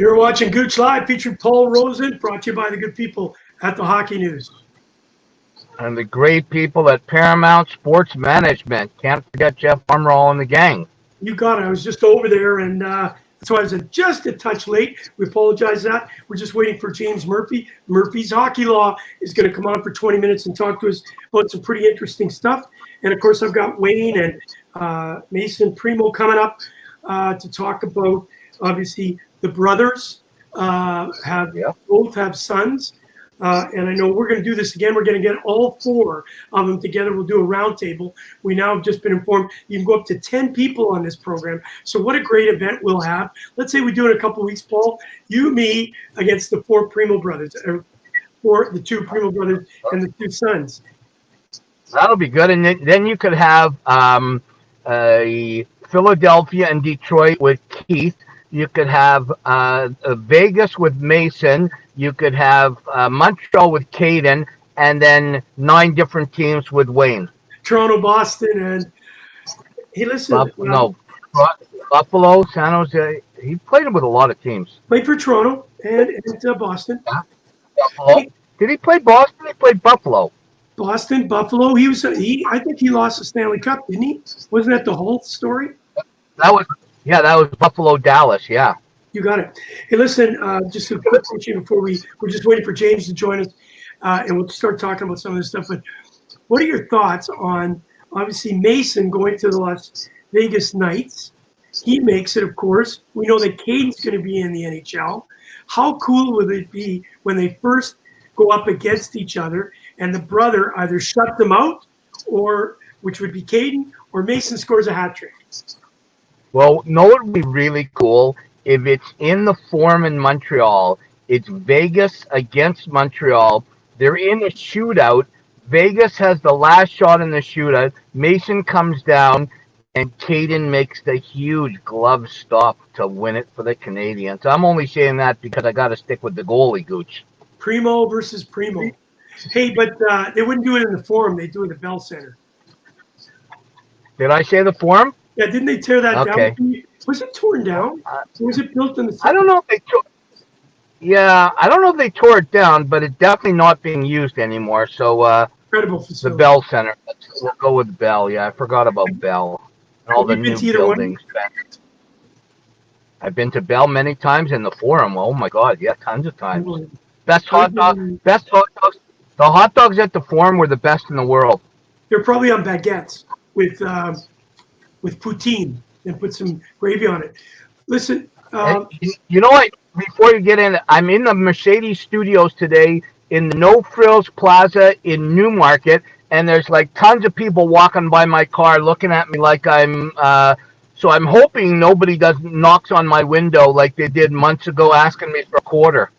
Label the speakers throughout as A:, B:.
A: You're watching Gouche Live, featuring Paul Rosen, brought to you by the good people at the Hockey News.
B: And the great people at Paramount Sports Management. Can't forget Jeff Armroll and the gang.
A: You got it. I was just over there, and that's why I was just a touch late. We apologize for that. We're just waiting for James Murphy. Murphy's Hockey Law is going to come on for 20 minutes and talk to us about some pretty interesting stuff. And, of course, I've got Wayne and Mason Primeau coming up to talk about, obviously, the brothers both have sons. And I know we're going to do this again. We're going to get all four of them together. We'll do a roundtable. We now have just been informed you can go up to 10 people on this program. So what a great event we'll have. Let's say we do it in a couple of weeks, Paul. You, me, against the four Primeau brothers, or the two Primeau brothers and the two sons.
B: That'll be good. And then you could have Philadelphia and Detroit with Keith. You could have Vegas with Mason. You could have Montreal with Caden, and then 9 different teams with Wayne.
A: Toronto, Boston, and hey, listen.
B: Buffalo, San Jose. He played with a lot of teams.
A: Played for Toronto and Boston.
B: Yeah. Buffalo. Did he play Boston? He played Buffalo.
A: Boston, Buffalo. I think he lost the Stanley Cup, didn't he? Wasn't that the whole story?
B: That was Buffalo, Dallas. Yeah.
A: You got it. Hey, listen, just a quick question before we're just waiting for James to join us, and we'll start talking about some of this stuff. But what are your thoughts on, obviously, Mason going to the Las Vegas Knights? He makes it, of course. We know that Caden's going to be in the NHL. How cool would it be when they first go up against each other and the brother either shut them out, or which would be Caden, or Mason scores a hat trick?
B: Well, it would be really cool if it's in the Forum in Montreal. It's Vegas against Montreal. They're in a shootout. Vegas has the last shot in the shootout. Mason comes down, and Caden makes the huge glove stop to win it for the Canadians. I'm only saying that because I got to stick with the goalie, Gouche.
A: Primeau versus Primeau. Hey, but they wouldn't do it in the Forum. They do it in the Bell Center.
B: Did I say the Forum?
A: Yeah, didn't they tear that
B: Okay.
A: down? Was it torn down? Or was it built in the center?
B: I don't know if they tore. Yeah, I don't know if they tore it down, but it's definitely not being used anymore. So
A: Incredible facility.
B: The Bell Center. We'll go with Bell. Yeah, I forgot about Bell and all the new buildings. I've been to Bell many times, in the Forum. Oh my God, yeah, tons of times. Best hot dogs. The hot dogs at the Forum were the best in the world.
A: They're probably on baguettes with poutine and put some gravy on it. Listen,
B: you know what? Before you get in, I'm in the Mercedes studios today in the No Frills Plaza in Newmarket, and there's like tons of people walking by my car looking at me like I'm. So I'm hoping nobody knocks on my window like they did months ago asking me for a quarter.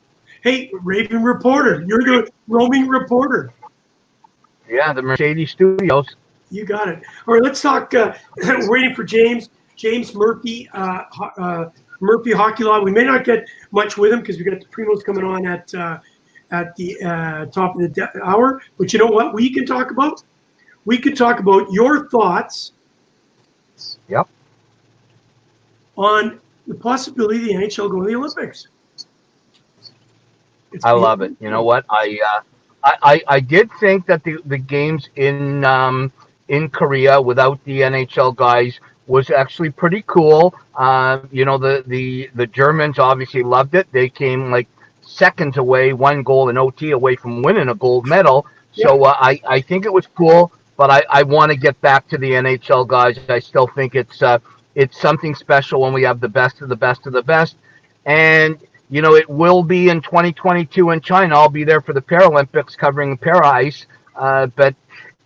A: Hey, raving reporter, you're the roaming reporter.
B: Yeah, the Mercedes studios.
A: You got it. All right, let's talk. We're waiting for James Murphy, Murphy Hockey Law. We may not get much with him because we got the Primeaus coming on at the top of the hour. But you know what we can talk about? We could talk about your thoughts.
B: Yep.
A: On the possibility of the NHL going to the Olympics.
B: I love it. You know what? I did think that the games in Korea without the NHL guys was actually pretty cool. The Germans obviously loved it. They came like seconds away, 1 goal in OT away from winning a gold medal. Yeah. So I think it was cool, but I want to get back to the NHL guys. I still think it's something special when we have the best of the best of the best. And it will be in 2022 in China. I'll be there for the Paralympics covering para-ice, but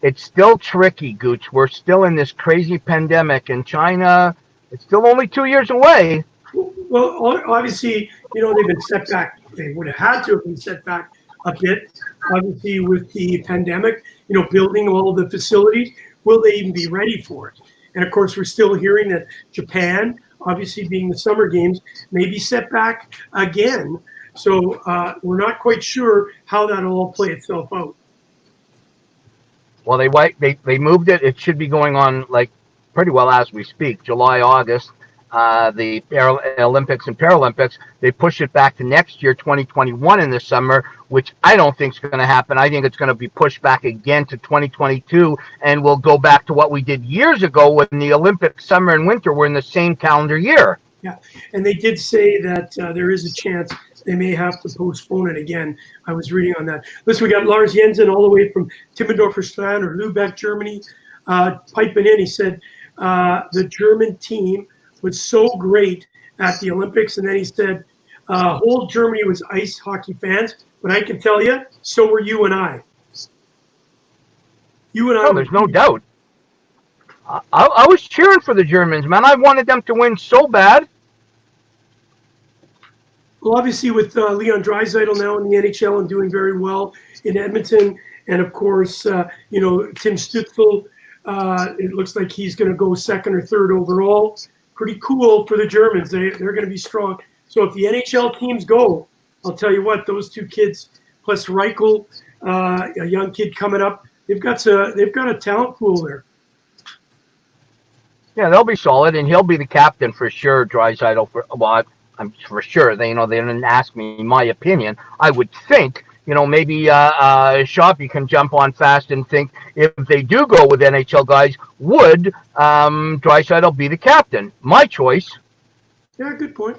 B: it's still tricky, Gouche. We're still in this crazy pandemic in China. It's still only 2 years away.
A: Well, obviously, they've been set back. They would have had to have been set back a bit, obviously, with the pandemic, building all of the facilities. Will they even be ready for it? And, of course, we're still hearing that Japan, obviously being the Summer Games, may be set back again. So we're not quite sure how that'll all play itself out.
B: Well, they moved it. It should be going on like pretty well as we speak, July, August. Olympics and Paralympics. They push it back to next year, 2021, in the summer, which I don't think is going to happen. I think it's going to be pushed back again to 2022, and we'll go back to what we did years ago when the Olympics summer and winter were in the same calendar year.
A: Yeah, and they did say that there is a chance they may have to postpone it again. I was reading on that. Listen, we got Lars Jensen all the way from Timmendorfer Strand or Lübeck, Germany, piping in. He said the German team was so great at the Olympics, and then he said whole Germany was ice hockey fans, but I can tell you, so were you and I. You and I.
B: Oh, there's no doubt. I was cheering for the Germans, man. I wanted them to win so bad.
A: Well, obviously with Leon Draisaitl now in the NHL and doing very well in Edmonton, and of course, Tim Stützle, it looks like he's going to go second or third overall. Pretty cool for the Germans. They're going to be strong. So if the NHL teams go, I'll tell you what, those two kids plus Reichel, a young kid coming up, they've got a talent pool there.
B: Yeah, they'll be solid, and he'll be the captain for sure. Draisaitl, I'm for sure. They didn't ask me my opinion. I would think, maybe Shoppy can jump on fast and think if they do go with NHL guys, would Draisaitl be the captain? My choice.
A: Yeah, good point.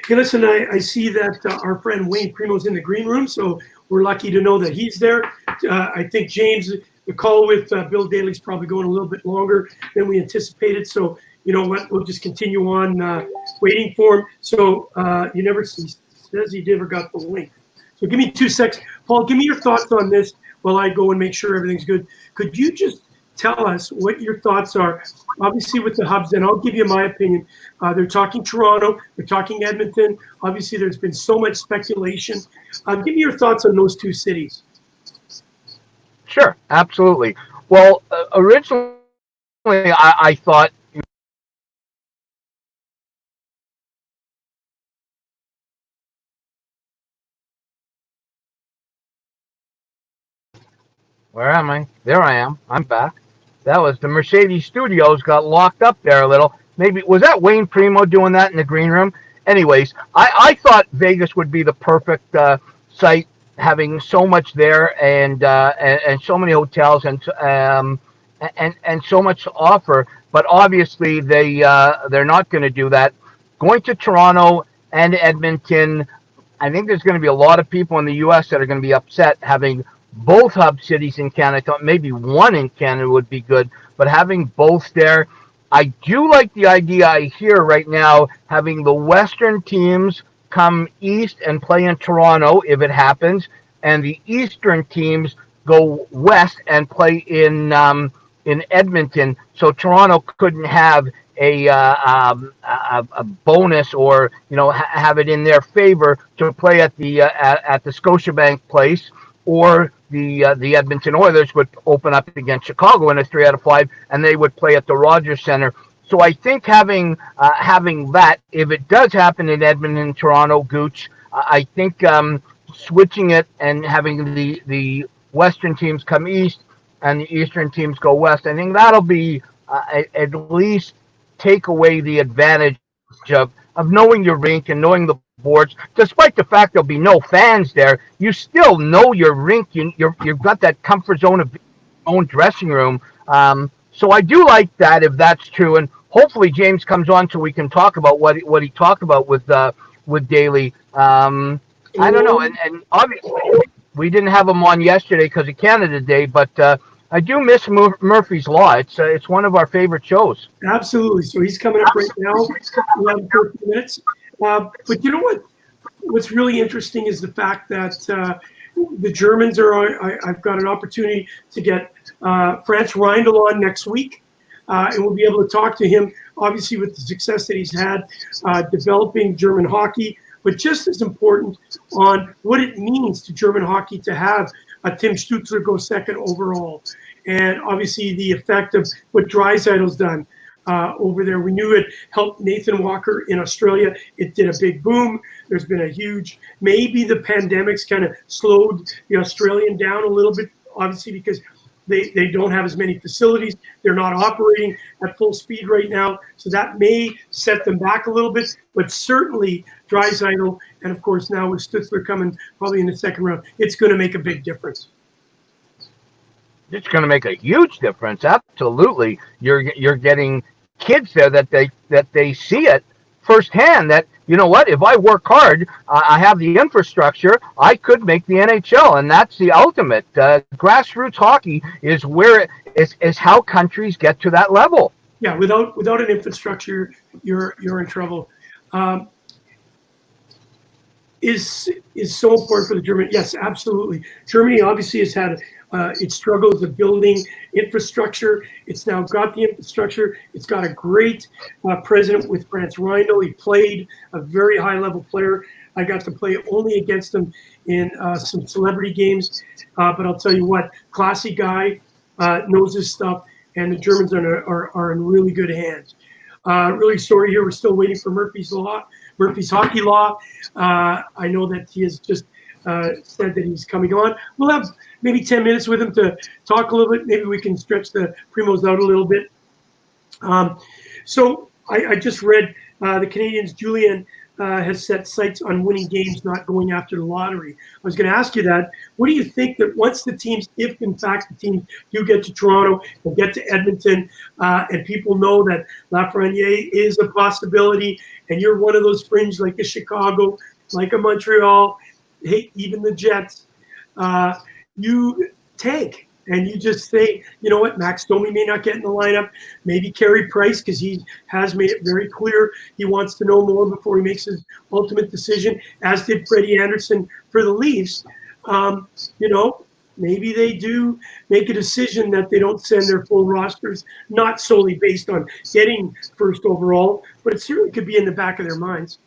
A: Hey, listen, I see that our friend Wayne Primeau's in the green room, so we're lucky to know that he's there. I think James, the call with Bill Daly's probably going a little bit longer than we anticipated, so you know what, we'll just continue on waiting for him. So he says he never got the link. So give me 2 seconds. Paul, give me your thoughts on this while I go and make sure everything's good. Could you just tell us what your thoughts are, obviously with the hubs, and I'll give you my opinion. They're talking Toronto, they're talking Edmonton. Obviously, there's been so much speculation. Give me your thoughts on those two cities.
B: Sure, absolutely. Well, originally, I thought where am I? There I am. I'm back. That was the Mercedes Studios got locked up there a little. Maybe was that Wayne Primeau doing that in the green room? Anyways, I thought Vegas would be the perfect site, having so much there and so many hotels and so much to offer. But obviously they're not going to do that. Going to Toronto and Edmonton, I think there's going to be a lot of people in the U.S. that are going to be upset having both hub cities in Canada. I thought maybe one in Canada would be good, but having both there, I do like the idea I hear right now, having the Western teams come east and play in Toronto if it happens, and the Eastern teams go west and play in Edmonton. So Toronto couldn't have a bonus or have it in their favor to play at the Scotiabank place, or the Edmonton Oilers would open up against Chicago in a 3 out of 5, and they would play at the Rogers Center. So I think having that, if it does happen in Edmonton, Toronto, Gouche, I think switching it and having the Western teams come east and the Eastern teams go west, I think that'll be at least take away the advantage of knowing your rink and knowing the boards. Despite the fact there'll be no fans there, you still know your rink. You've got that comfort zone of your own dressing room. So I do like that if that's true, and hopefully James comes on so we can talk about what he talked about with Daly. I don't know, and obviously we didn't have him on yesterday because of Canada Day, but I do miss Murphy's Law. It's one of our favorite shows.
A: Absolutely. So he's coming up right now. We have 30 minutes. But you know what? What's really interesting is the fact that the Germans are. I've got an opportunity to get Franz Reindl on next week, and we'll be able to talk to him. Obviously, with the success that he's had developing German hockey, but just as important on what it means to German hockey to have Tim Stützle go second overall, and obviously the effect of what Draisaitl's done over there. We knew it helped Nathan Walker in Australia. It did a big boom. There's been a huge, maybe the pandemic's kind of slowed the Australian down a little bit, obviously because They don't have as many facilities. They're not operating at full speed right now. So that may set them back a little bit. But certainly Draisaitl, and of course now with Stützle coming probably in the second round, it's going to make a big difference.
B: It's going to make a huge difference. Absolutely. You're getting kids there that they see it firsthand, that, you know what, if I work hard, I have the infrastructure, I could make the NHL. And that's the ultimate. Grassroots hockey is where is how countries get to that level.
A: Yeah, without an infrastructure, you're in trouble. Is so important for the German. Yes, absolutely. Germany obviously has had its struggles of building infrastructure. It's now got the infrastructure. It's got a great president with Franz Reindl. He played a very high-level player. I got to play only against him in some celebrity games. But I'll tell you what, classy guy, knows his stuff, and the Germans are in really good hands. Really sorry here. We're still waiting for Murphy's hockey law. I know that he has just said that he's coming on. We'll have maybe 10 minutes with him to talk a little bit. Maybe we can stretch the Primeaus out a little bit. So I just read the Canadiens, Julien, has set sights on winning games, not going after the lottery. I was going to ask you that. What do you think that once the teams, if in fact the teams do get to Toronto and get to Edmonton, and people know that Lafreniere is a possibility, and you're one of those fringe like a Chicago, like a Montreal, hey, even the Jets, you tank. And you just say, you know what, Max Domi may not get in the lineup. Maybe Carey Price, because he has made it very clear he wants to know more before he makes his ultimate decision, as did Freddie Anderson for the Leafs. You know, maybe they do make a decision that they don't send their full rosters, not solely based on getting first overall, but it certainly could be in the back of their minds.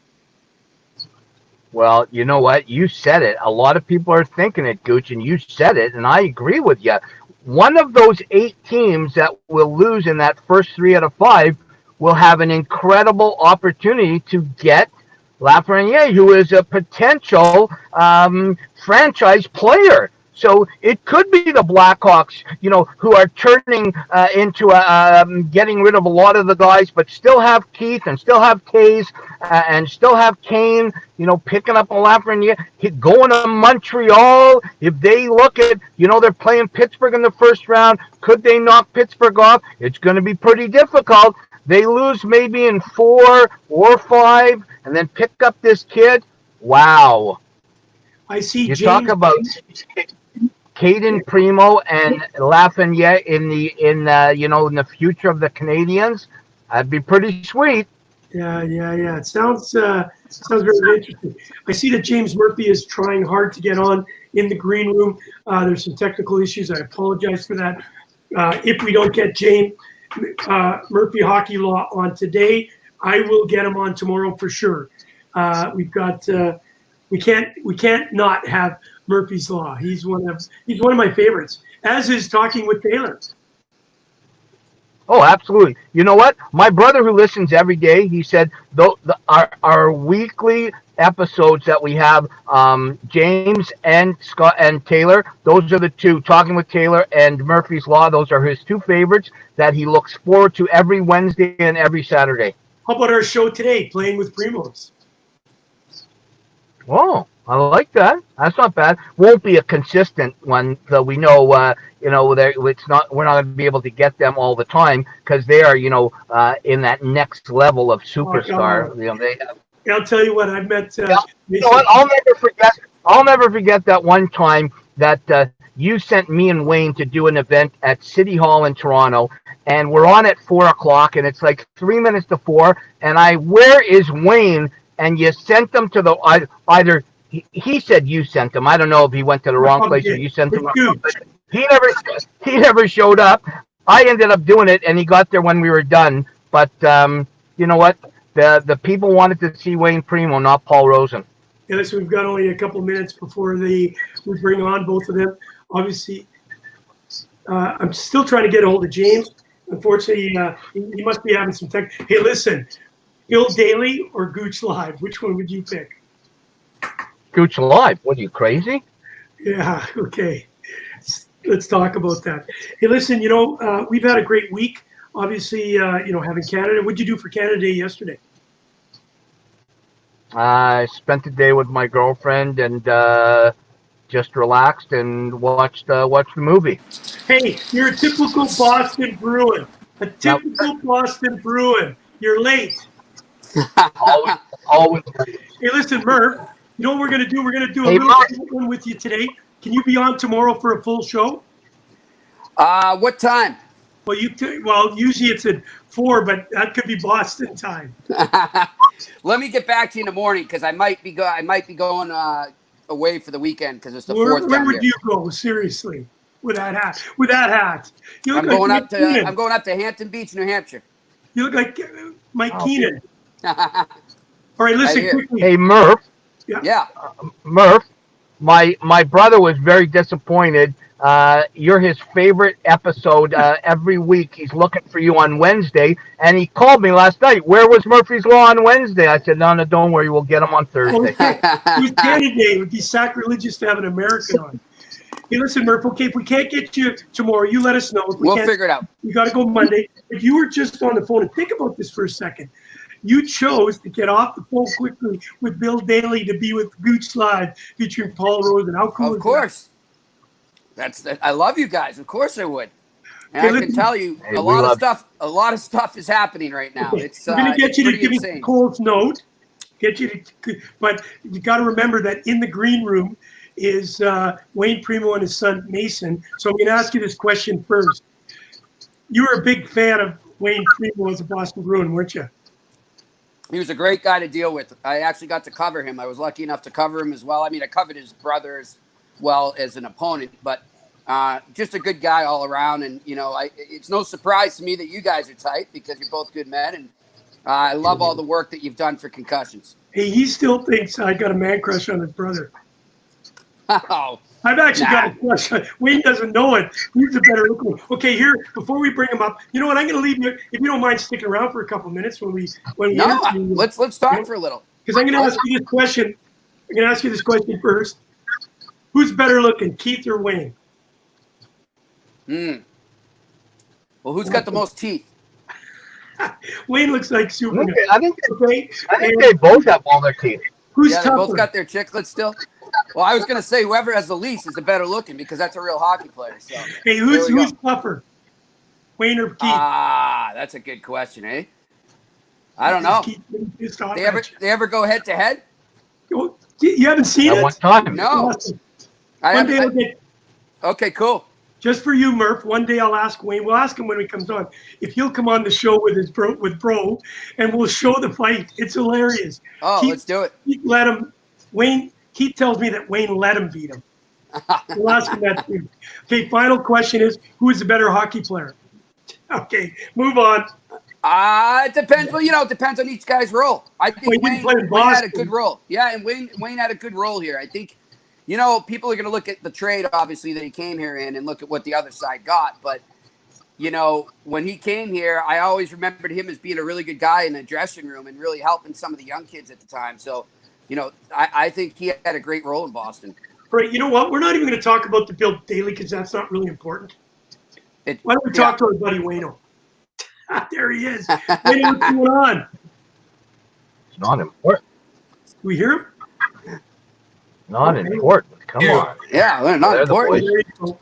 B: Well, you know what? You said it. A lot of people are thinking it, Gouche, and you said it, and I agree with you. One of those 8 teams that will lose in that first 3 out of 5 will have an incredible opportunity to get Lafreniere, who is a potential franchise player. So it could be the Blackhawks, you know, who are turning into getting rid of a lot of the guys, but still have Keith and still have Tays and still have Kane, you know, picking up a Lafreniere, going to Montreal. If they look at, you know, they're playing Pittsburgh in the first round, could they knock Pittsburgh off? It's going to be pretty difficult. They lose maybe in 4 or 5 and then pick up this kid. Wow.
A: I see
B: you
A: James
B: talk about Caden Primeau and Lafreniere in the future of the Canadiens. That'd be pretty sweet.
A: Yeah. It sounds very interesting. I see that James Murphy is trying hard to get on in the green room. There's some technical issues. I apologize for that. If we don't get James Murphy Hockey Law on today, I will get him on tomorrow for sure. We've got we can't not have Murphy's Law. He's one of my favorites, as is Talking with Taylor.
B: Oh, absolutely. You know what? My brother, who listens every day, he said our weekly episodes that we have, James and Scott and Taylor, those are the 2, Talking with Taylor and Murphy's Law. Those are his 2 favorites that he looks forward to every Wednesday and every Saturday.
A: How about our show today, Playing with Primeaus?
B: Oh, I like that. That's not bad. Won't be a consistent one, though. We know, it's not. We're not going to be able to get them all the time because they are, in that next level of superstar.
A: I'll tell you what. I met.
B: You know what? I'll never forget that one time that you sent me and Wayne to do an event at City Hall in Toronto, and we're on at 4:00, and it's like 3 minutes to 4, and where is Wayne? And you sent them to the either he said you sent him. I don't know if he went to the wrong place or you sent him. He never showed up. I ended up doing it, and he got there when we were done. But you know what? The people wanted to see Wayne Primeau, not Paul Rosen.
A: Yeah, so we've got only a couple minutes before we bring on both of them. Obviously, I'm still trying to get a hold of James. Unfortunately, he must be having some tech. Hey, listen. Bill Daly or Gouche Live? Which one would you pick?
B: Gouche Live. What are you, crazy?
A: Yeah, okay. Let's talk about that. Hey, listen, we've had a great week. Obviously, having Canada. What'd you do for Canada Day yesterday?
B: I spent the day with my girlfriend and just relaxed and watched the movie.
A: Hey, you're a typical Boston Bruin. A
B: Now,
A: typical Boston Bruin. You're late.
B: always, always.
A: Hey, listen, Murph. You know what we're going to do? We're going to do a
B: Hey,
A: little
B: Murph.
A: one with you today. Can you be on tomorrow for a full show?
C: What time?
A: Well, usually it's at 4, but that could be Boston time.
C: Let me get back to you in the morning because I might be going away for the weekend because it's the
A: Where
C: fourth down
A: would
C: here.
A: you go? Seriously, with that hat? With that hat, you look
C: I'm
A: like
C: going
A: Mike
C: up to
A: Keenan.
C: I'm going up to Hampton Beach, New Hampshire.
A: You look like Mike
B: Oh,
A: Keenan.
C: Yeah.
A: All right, listen
C: hear.
A: quickly.
B: Hey, Murph.
C: Yeah.
B: Murph. My brother was very disappointed. You're his favorite episode every week. He's looking for you on Wednesday, and he called me last night. Where was Murphy's Law on Wednesday? I said, no, don't worry. We'll get him on Thursday.
A: It was Canada Day. It would be sacrilegious to have an American on. Hey, listen, Murph. Okay, if we can't get you tomorrow, you let us know. If
C: We'll
A: can't,
C: figure it out.
A: You got to go Monday. But you were just on the phone, and think about this for a second. You chose to get off the phone quickly with Bill Daly to be with Gouche Live featuring Paul Rosen. How cool is
C: Of course. I love you guys. Of course I would. And I can tell you
B: Hey,
C: a lot of stuff is happening right now.
A: Okay.
C: It's
A: We're going to get you to
C: pretty
A: give me
C: insane.
A: Cole's note. But you got to remember that in the green room is Wayne Primeau and his son Mason. So I'm going to ask you this question first. You were a big fan of Wayne Primeau as a Boston Bruin, weren't you?
C: He was a great guy to deal with. I actually got to cover him. I was lucky enough to cover him as well. I mean, I covered his brother as well as an opponent, but just a good guy all around. And, it's no surprise to me that you guys are tight because you're both good men. And I love all the work that you've done for concussions.
A: Hey, he still thinks I got a man crush on his brother.
C: Oh,
A: I've actually got a crush on Wayne doesn't know it. He's a better looking one. Okay, here, before we bring him up, you know what? I'm going to leave you, if you don't mind sticking around for a couple minutes when we interview you.
C: let's talk for a little.
A: Because I'm going to ask you this question. I'm going to ask you this question first. Who's better looking, Keith or Wayne?
C: Well, who's got the most teeth?
A: Wayne looks like Superman.
B: I think
A: Okay?
B: they both have all their teeth.
A: Who's
C: Yeah, they
A: tougher?
C: both got their chiclets still. Well, I was going to say whoever has the least is the better looking because that's a real hockey player. So
A: Hey, who's tougher? Wayne or Keith?
C: that's a good question, eh? I don't know.
A: Keith been pissed off
C: They
A: at
C: ever go head to head?
A: you. You haven't seen
B: At
A: it?
B: one time.
C: No.
A: Awesome. One day I'll get,
C: Okay, cool.
A: just for you, Murph. One day I'll ask Wayne. We'll ask him when he comes on if he'll come on the show with his bro, and we'll show the fight. It's hilarious.
C: Oh,
A: Keith,
C: let's do it.
A: Keith let him. Wayne. Keith tells me that Wayne let him beat him. We'll ask him that too. Okay. Final question is: who is the better hockey player? Okay, move on.
C: It depends. Well, it depends on each guy's role. I think
A: Well, he didn't play in
C: Wayne had a
A: Boston.
C: good role. Yeah, and Wayne had a good role here. I think, people are going to look at the trade, obviously, that he came here in and look at what the other side got. But, when he came here, I always remembered him as being a really good guy in the dressing room and really helping some of the young kids at the time. So, I think he had a great role in Boston.
A: Right. You know what? We're not even going to talk about the Bill Daly because that's not really important. Why don't we talk to our buddy Wayno? There he is. Wayno, what's going on?
B: It's not important.
A: We hear him?
B: Not important. Come on.
C: Yeah, they're not
B: They're the
C: important.
A: There you go.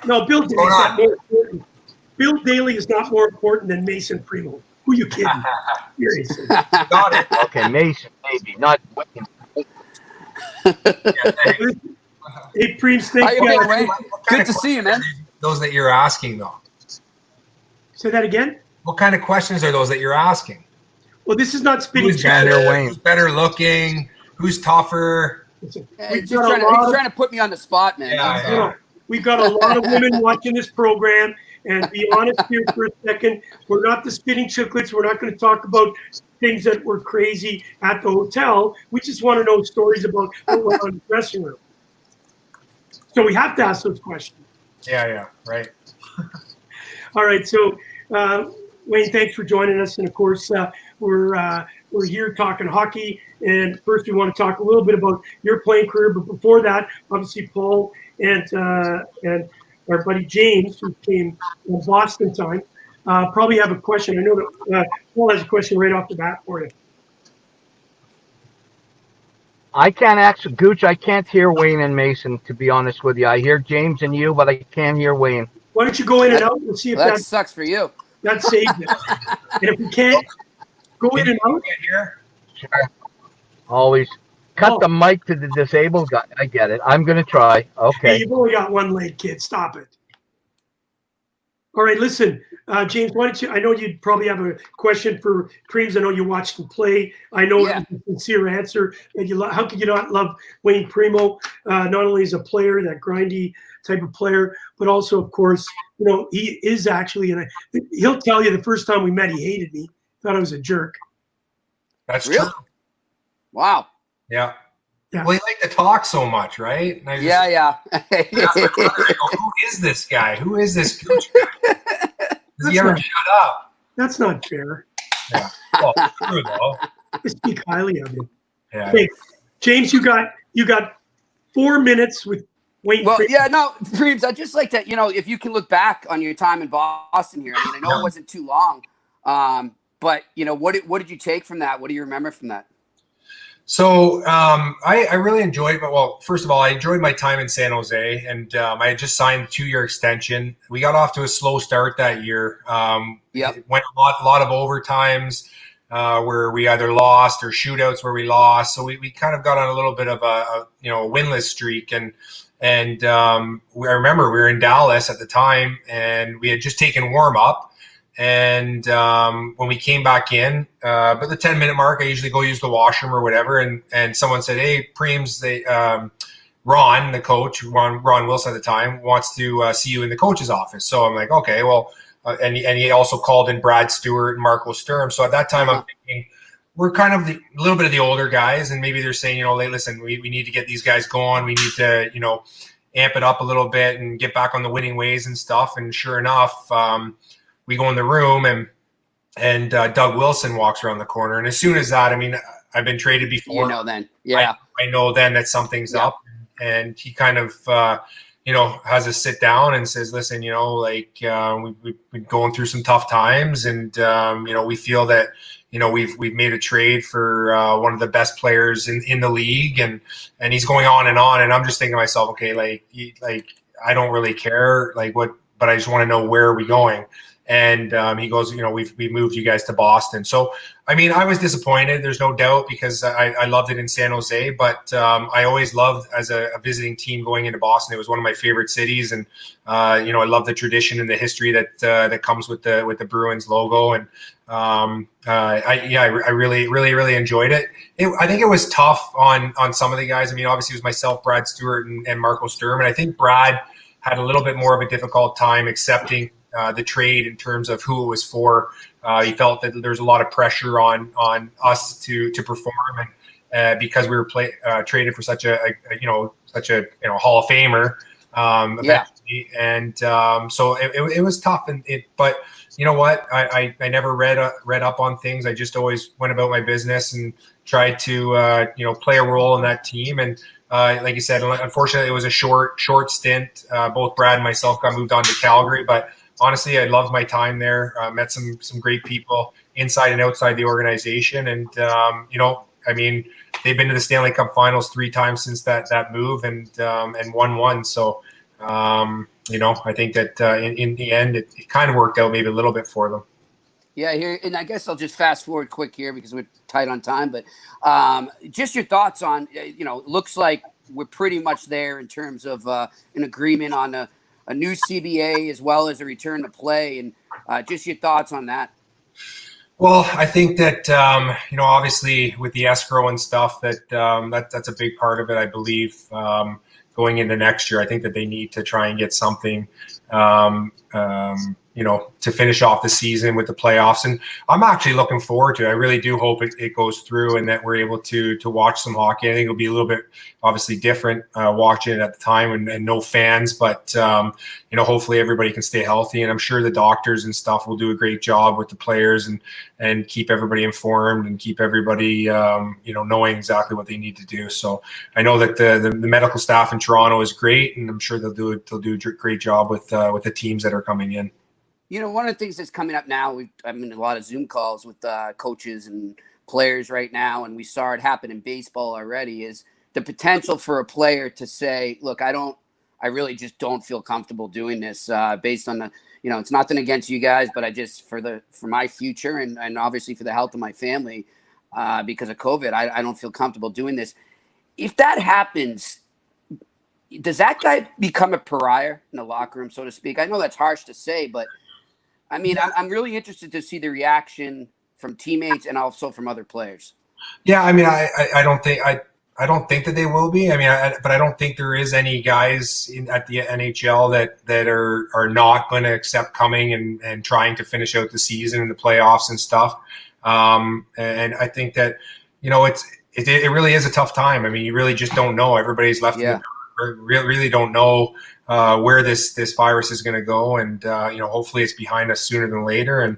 A: No, Bill Daly is not more important. Bill Daly is not more important than Mason Primeau. Who you kidding? Seriously.
D: Got it.
B: Okay, Mason, maybe. Not Wayne.
A: Hey, Preems,
C: How you doing,
A: thank
C: Wayne?
D: What kind
C: Good
D: of
C: to see you, man.
D: questions are those that you're asking, though.
A: Say that again?
D: What kind of questions are those that you're asking?
A: Well, this is not spitting
D: Who's
A: challenge.
D: better?
B: Wayne.
D: Who's better looking? Who's tougher?
A: Listen,
C: Yeah,
A: we've
C: he's just
A: got a
C: trying
A: lot
C: he's
A: of-
C: trying to put me on the spot, man.
D: Yeah,
C: He's,
A: you know, we've got a lot of women watching this program, and be honest here for a second, we're not the spitting chicklets. We're not going to talk about things that were crazy at the hotel. We just want to know stories about what went on in the dressing room. So we have to ask those questions.
D: Yeah, right.
A: All right, so Wayne, thanks for joining us, and of course we're here talking hockey. And first, we want to talk a little bit about your playing career, but before that, obviously Paul and our buddy James, who came in Boston time, probably have a question. I know that Paul has a question right off the bat for you.
B: I can't actually, Gooch, I can't hear Wayne and Mason, to be honest with you. I hear James and you, but I can't hear Wayne.
A: Why don't you go in and out and see if
C: That sucks for you.
A: that saves it. And if we can't, go in and out.
D: Here.
B: Sure. Always cut the mic to the disabled guy. I get it. I'm going to try.
A: Hey,
B: Okay.
A: you've only got one leg, kid. Stop it. All right, listen, James, why don't you, I know you'd probably have a question for Preems. I know you watched him play. I know
C: Yeah.
A: it's a sincere answer. And how could you not love Wayne Primeau, not only as a player, that grindy type of player, but also, of course, you know, he is actually, and he'll tell you the first time we met, he hated me, thought I was a jerk.
D: That's
C: Really?
D: true.
C: Wow.
D: Yeah.
A: Yeah.
D: Well, he liked to talk so much, right? And I just,
C: Yeah.
D: who is this guy? Who is this Gouche guy? Does he ever shut up?
A: That's not fair.
D: Yeah. Well, true though.
A: I speak highly of you.
D: Yeah.
A: Hey, James, you got 4 minutes with Wayne
C: Well,
A: Primeau.
C: yeah, no, Preems, I'd just like to, you know, if you can look back on your time in Boston here. I mean, I know it wasn't too long, but, you know, what did you take from that? What do you remember from that?
D: So I really enjoyed, well, first of all, I enjoyed my time in San Jose, and I had just signed a 2-year extension. We got off to a slow start that year.
C: Yep.
D: It went a lot of overtimes where we either lost or shootouts where we lost. So we kind of got on a little bit of a winless streak. And I remember we were in Dallas at the time, and we had just taken warm up. And when we came back in, but the 10-minute mark, I usually go use the washroom or whatever. And someone said, "Hey, Preems, Ron, the coach, Ron Wilson at the time, wants to see you in the coach's office." So I'm like, okay, well, and he also called in Brad Stewart and Marco Sturm. So at that time, I'm thinking we're kind of a little bit of the older guys, and maybe they're saying, hey, listen, we need to get these guys going. We need to, amp it up a little bit and get back on the winning ways and stuff. And sure enough, we go in the room, and Doug Wilson walks around the corner. And as soon as that, I mean, I've been traded before.
C: You know then. Yeah.
D: I know then that something's up. And he kind of, has us sit down and says, listen, we've been going through some tough times. And, we feel that, we've made a trade for one of the best players in the league. And he's going on. And I'm just thinking to myself, okay, I don't really care, but I just want to know where are we going. And he goes, we've moved you guys to Boston. So, I mean, I was disappointed. There's no doubt, because I loved it in San Jose. But I always loved, as a visiting team, going into Boston. It was one of my favorite cities, and I love the tradition and the history that comes with the Bruins logo. And I really enjoyed it. I think it was tough on some of the guys. I mean, obviously it was myself, Brad Stewart, and Marco Sturm, and I think Brad had a little bit more of a difficult time accepting the trade in terms of who it was for. He felt that there's a lot of pressure on us to perform, and because we were traded for such a Hall of Famer eventually. And so it was tough. But you know what? I never read up on things. I just always went about my business and tried to play a role in that team. And like you said, unfortunately, it was a short stint. Both Brad and myself got moved on to Calgary, but honestly, I loved my time there. Met some great people inside and outside the organization, and I mean, they've been to the Stanley Cup Finals 3 times since that move, and won one. So I think that in the end, it kind of worked out maybe a little bit for them.
C: Yeah, here, and I guess I'll just fast forward quick here because we're tight on time. But just your thoughts on, looks like we're pretty much there in terms of an agreement on a new CBA as well as a return to play, and just your thoughts on that.
D: Well, I think that obviously with the escrow and stuff, that's a big part of it. I believe going into next year, I think that they need to try and get something. To finish off the season with the playoffs. And I'm actually looking forward to it. I really do hope it goes through and that we're able to watch some hockey. I think it'll be a little bit obviously different watching it at the time and no fans, but hopefully everybody can stay healthy. And I'm sure the doctors and stuff will do a great job with the players and keep everybody informed and keep everybody, knowing exactly what they need to do. So I know that the medical staff and Toronto is great, and I'm sure they'll do a great job with the teams that are coming in.
C: You know, one of the things that's coming up now, I'm in a lot of Zoom calls with coaches and players right now, and we saw it happen in baseball already, is the potential for a player to say, look, I really just don't feel comfortable doing this based on the, you know, it's nothing against you guys, but I just, for my future and obviously for the health of my family, because of COVID, I don't feel comfortable doing this. If that happens, does that guy become a pariah in the locker room, so to speak? I know that's harsh to say, but I mean, I'm really interested to see the reaction from teammates and also from other players.
D: Yeah, I mean, I don't think that they will be. I mean, but I don't think there is any guys at the NHL that are not going to accept coming and trying to finish out the season and the playoffs and stuff. And I think that, you know, it really is a tough time. I mean, you really just don't know. Everybody's left.
C: Yeah.
D: Really don't know where this virus is going to go, and you know, hopefully it's behind us sooner than later. And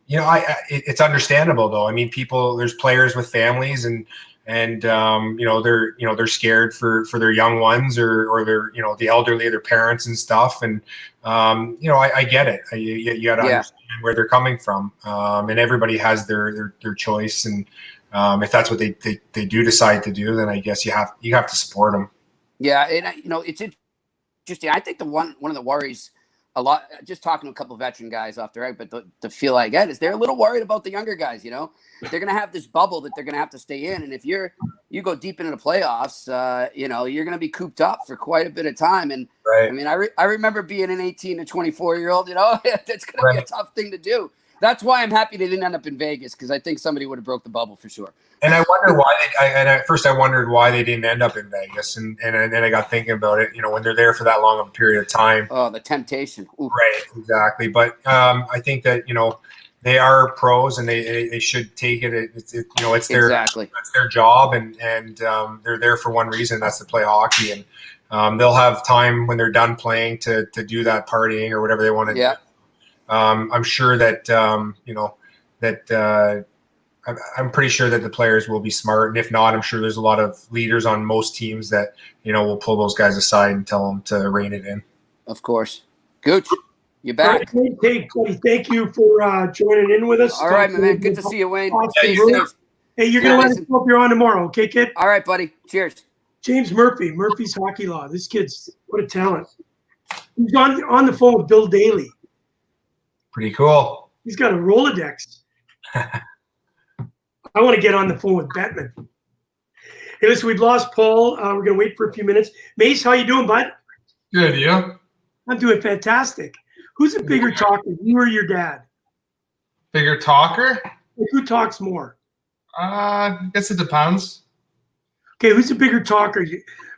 D: you know, it's understandable though. I mean, there's players with families, and you know, they're scared for their young ones or their, you know, the elderly, their parents and stuff. And you know, I get it. You got to understand where they're coming from, and everybody has their choice. And if that's what they do decide to do, then I guess you have to support them.
C: Yeah, and you know, it's interesting. I think one of the worries, a lot, just talking to a couple of veteran guys off the right, but the feel I get is they're a little worried about the younger guys. You know, they're going to have this bubble that they're going to have to stay in, and if you go deep into the playoffs, you know, you're going to be cooped up for quite a bit of time. And
D: right.
C: I mean, I remember being an 18 to 24-year-old. You know, that's going to be a tough thing to do. That's why I'm happy they didn't end up in Vegas, because I think somebody would have broke the bubble for sure.
D: And I wonder why. At first I wondered why they didn't end up in Vegas, and then I got thinking about it. You know, when they're there for that long of a period of time.
C: Oh, the temptation. Ooh.
D: Right, exactly. But I think that, you know, they are pros, and they should take it. You know, it's their job, and they're there for one reason. That's to play hockey, and they'll have time when they're done playing to do that partying or whatever they want to do. I'm sure that you know, that I'm pretty sure that the players will be smart, and if not, I'm sure there's a lot of leaders on most teams that, you know, will pull those guys aside and tell them to rein it in.
C: Of course. Gooch, you back?
A: Thank you for joining in with us.
C: All right, my man. Good to see you, Wayne.
A: Stay safe. Hey, you're going to let us know if you're on tomorrow, okay, kid?
C: All right, buddy. Cheers.
A: James Murphy's Hockey Law. This kid's, what a talent. He's on the phone with Bill Daly.
D: Pretty cool.
A: He's got a Rolodex. I want to get on the phone with Bettman. Hey, listen, we've lost Paul. We're going to wait for a few minutes. Mace, how you doing, bud?
E: Good, you?
A: I'm doing fantastic. Who's a bigger talker, you or your dad?
E: Bigger talker?
A: Who talks more?
E: I guess it depends.
A: Okay, who's a bigger talker,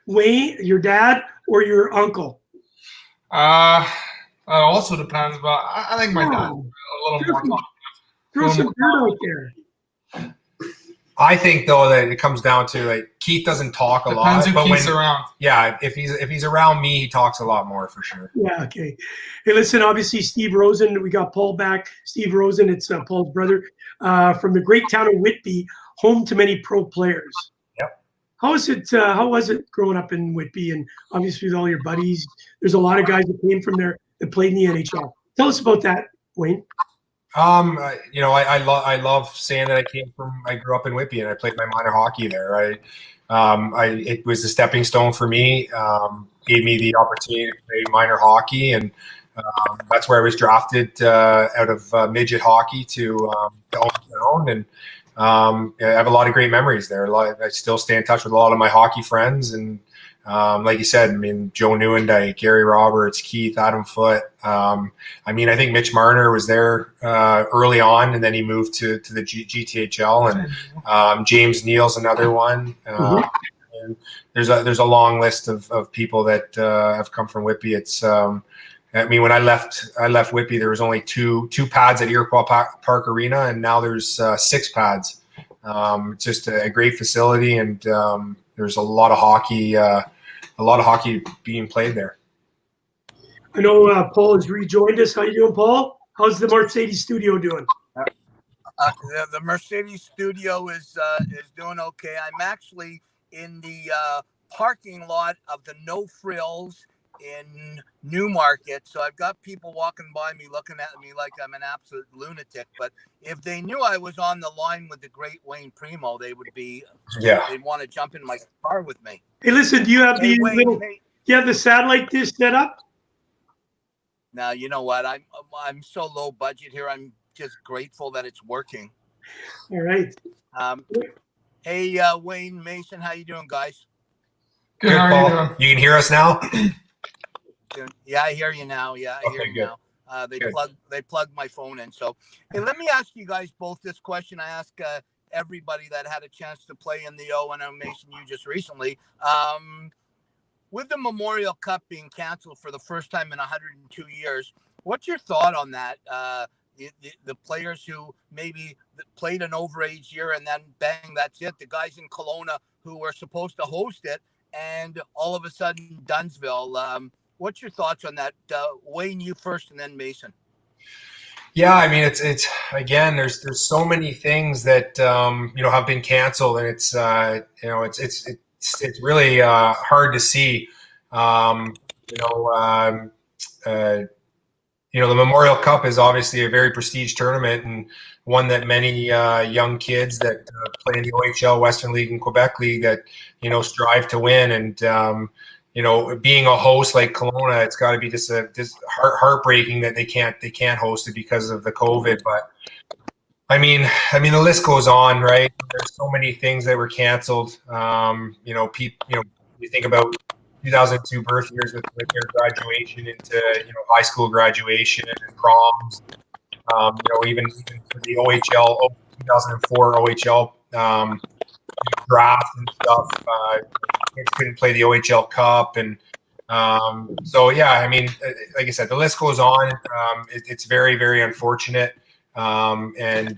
A: Wayne, your dad, or your uncle?
E: It also depends, but I think my dad's a little more talkative.
A: Throw some dirt out there.
D: I think though that it comes down to, like, Keith doesn't talk a lot.
E: Depends who Keith's around.
D: Yeah, if he's around me, he talks a lot more for sure.
A: Yeah, okay. Hey, listen, obviously Steve Rosen, we got Paul back. Steve Rosen, it's Paul's brother, from the great town of Whitby, home to many pro players.
D: Yep.
A: How was it growing up in Whitby, and obviously with all your buddies? There's a lot of guys that came from there that played in the NHL. Tell us about that, Wayne.
D: You know, I love saying that I grew up in Whitby and I played my minor hockey there. It was a stepping stone for me. Gave me the opportunity to play minor hockey, and that's where I was drafted out of midget hockey to own my own. And I have a lot of great memories there. I still stay in touch with a lot of my hockey friends, and like you said, I mean, Joe Newendike, Gary Roberts, Keith, Adam Foote. I mean, I think Mitch Marner was there early on, and then he moved to the GTHL, and James Neal's another one. And there's a long list of people that have come from Whitby. It's I mean, when I left Whitby, there was only two pads at Iroquois Park Arena, and now there's 6 pads. It's just a great facility, and there's a lot of hockey being played there.
A: I know Paul has rejoined us. How you doing, Paul? How's the Mercedes studio doing?
F: The Mercedes studio is doing okay. I'm actually in the parking lot of the No Frills in Newmarket. So I've got people walking by me looking at me like I'm an absolute lunatic. But if they knew I was on the line with the great Wayne Primeau, they'd want to jump in my car with me.
A: Hey, listen, do you have
F: Hey,
A: the
F: Wayne,
A: little, you have the satellite dish set up?
F: Now, you know what? I'm so low budget here. I'm just grateful that it's working.
A: All right.
F: Hey, Wayne, Mason, how you doing, guys?
E: Good,
D: Paul. You can hear us now?
F: Yeah, I hear you now. Yeah, I hear you now. They plugged my phone in. So, hey, let me ask you guys both this question. I ask everybody that had a chance to play in the O, and Mason, you just recently. With the Memorial Cup being canceled for the first time in 102 years, what's your thought on that? The players who maybe played an overage year and then bang, that's it. The guys in Kelowna who were supposed to host it, and all of a sudden Dunsville. What's your thoughts on that? Wayne, you first, and then Mason.
D: Yeah, I mean, it's again, there's so many things that have been canceled, and it's it's really hard to see. The Memorial Cup is obviously a very prestige tournament, and one that many young kids that play in the OHL, Western League, and Quebec League that strive to win. And being a host like Kelowna, it's got to be just heartbreaking that they can't host it because of the COVID. But I mean, the list goes on, right? There's so many things that were canceled. You think about 2002 birth years with their graduation into high school graduation and proms. Even for the OHL 2004 OHL draft and stuff. Kids couldn't play the OHL Cup, and so yeah. I mean, like I said, the list goes on. It's very, very unfortunate. It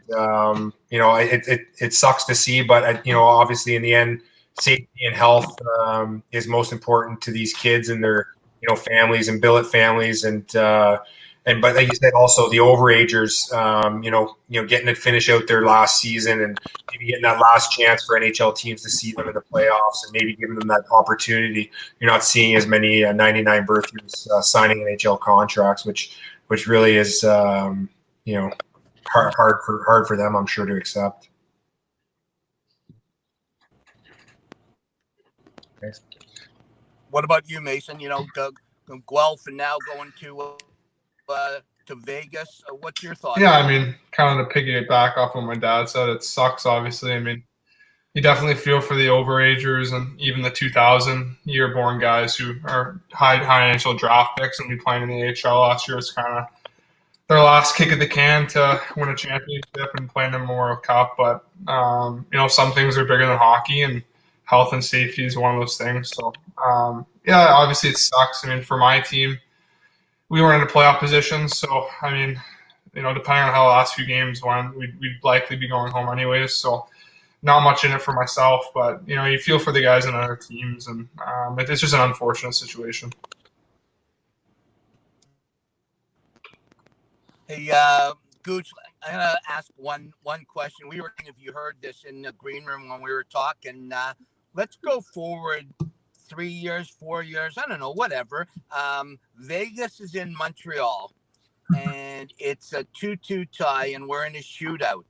D: sucks to see, but obviously in the end, safety and health is most important to these kids and their families and billet families, but like you said, also the overagers, getting to finish out their last season and maybe getting that last chance for NHL teams to see them in the playoffs and maybe giving them that opportunity. You're not seeing as many 99 birth years signing NHL contracts, which really is hard for them, I'm sure, to accept. Okay.
F: What about you, Mason? Guelph and now going to Vegas. What's your thoughts?
E: Yeah, I mean, kind of to piggyback off what my dad said, it sucks, obviously. I mean, you definitely feel for the overagers and even the 2000 year born guys who are high NHL draft picks and be playing in the AHL last year. It's kind of their last kick at the can to win a championship and play in the Memorial Cup. But, some things are bigger than hockey, and health and safety is one of those things. So, obviously it sucks. I mean, for my team, we weren't in a playoff position. So, I mean, depending on how the last few games went, we'd likely be going home anyways. So, not much in it for myself. But, you feel for the guys in other teams. And it's just an unfortunate situation.
F: Hey, Gouche, I'm going to ask one question. We were, if you heard this in the green room when we were talking, let's go forward 3 years, 4 years, I don't know, whatever. Vegas is in Montreal, and it's a 2-2 tie, and we're in a shootout.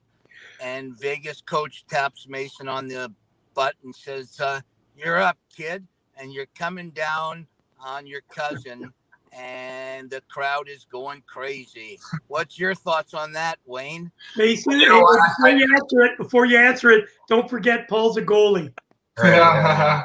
F: And Vegas coach taps Mason on the butt and says, "You're up, kid," and you're coming down on your cousin, and the crowd is going crazy. What's your thoughts on that, Wayne?
A: Mason, before you answer it, don't forget Paul's a goalie.
D: Right.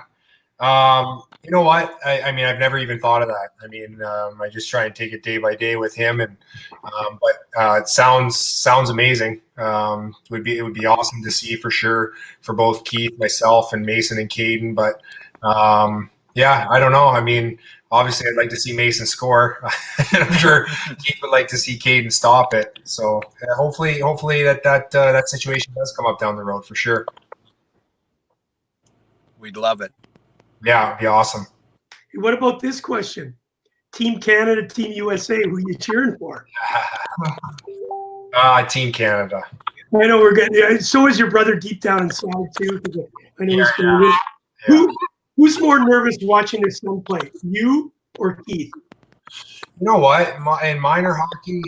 D: You know what? I mean, I've never even thought of that. I mean, I just try and take it day by day with him, and but it sounds amazing. It would be awesome to see for sure for both Keith, myself, and Mason and Caden. But I don't know. I mean, obviously, I'd like to see Mason score. I'm sure Keith would like to see Caden stop it. So hopefully that situation does come up down the road for sure.
F: We'd love it.
D: Yeah, it'd be awesome.
A: What about this question? Team Canada, Team USA, who are you cheering for?
D: Team Canada.
A: I know we're getting. So is your brother deep down inside too. I know he's Canadian.
D: Yeah.
A: Who's more nervous watching his son play, you or Keith?
D: You know what? In minor hockey,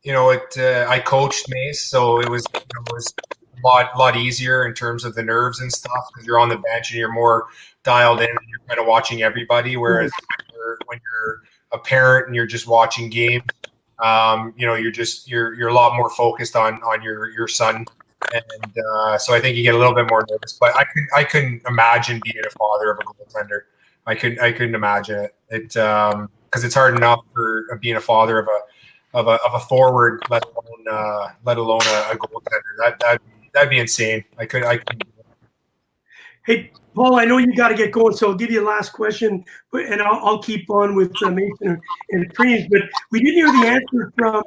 D: I coached Mace, so it was a lot easier in terms of the nerves and stuff because you're on the bench and you're more dialed in and you're kind of watching everybody. Whereas when you're a parent and you're just watching games, you're a lot more focused on your son, and so I think you get a little bit more nervous. But I couldn't imagine being a father of a goaltender. I couldn't imagine it. Because it's hard enough for being a father of a forward, let alone a goaltender. That'd be insane. I couldn't.
A: Hey, Paul, I know you got to get going, so I'll give you a last question, and I'll keep on with Mason and Preems. But we didn't hear the answer from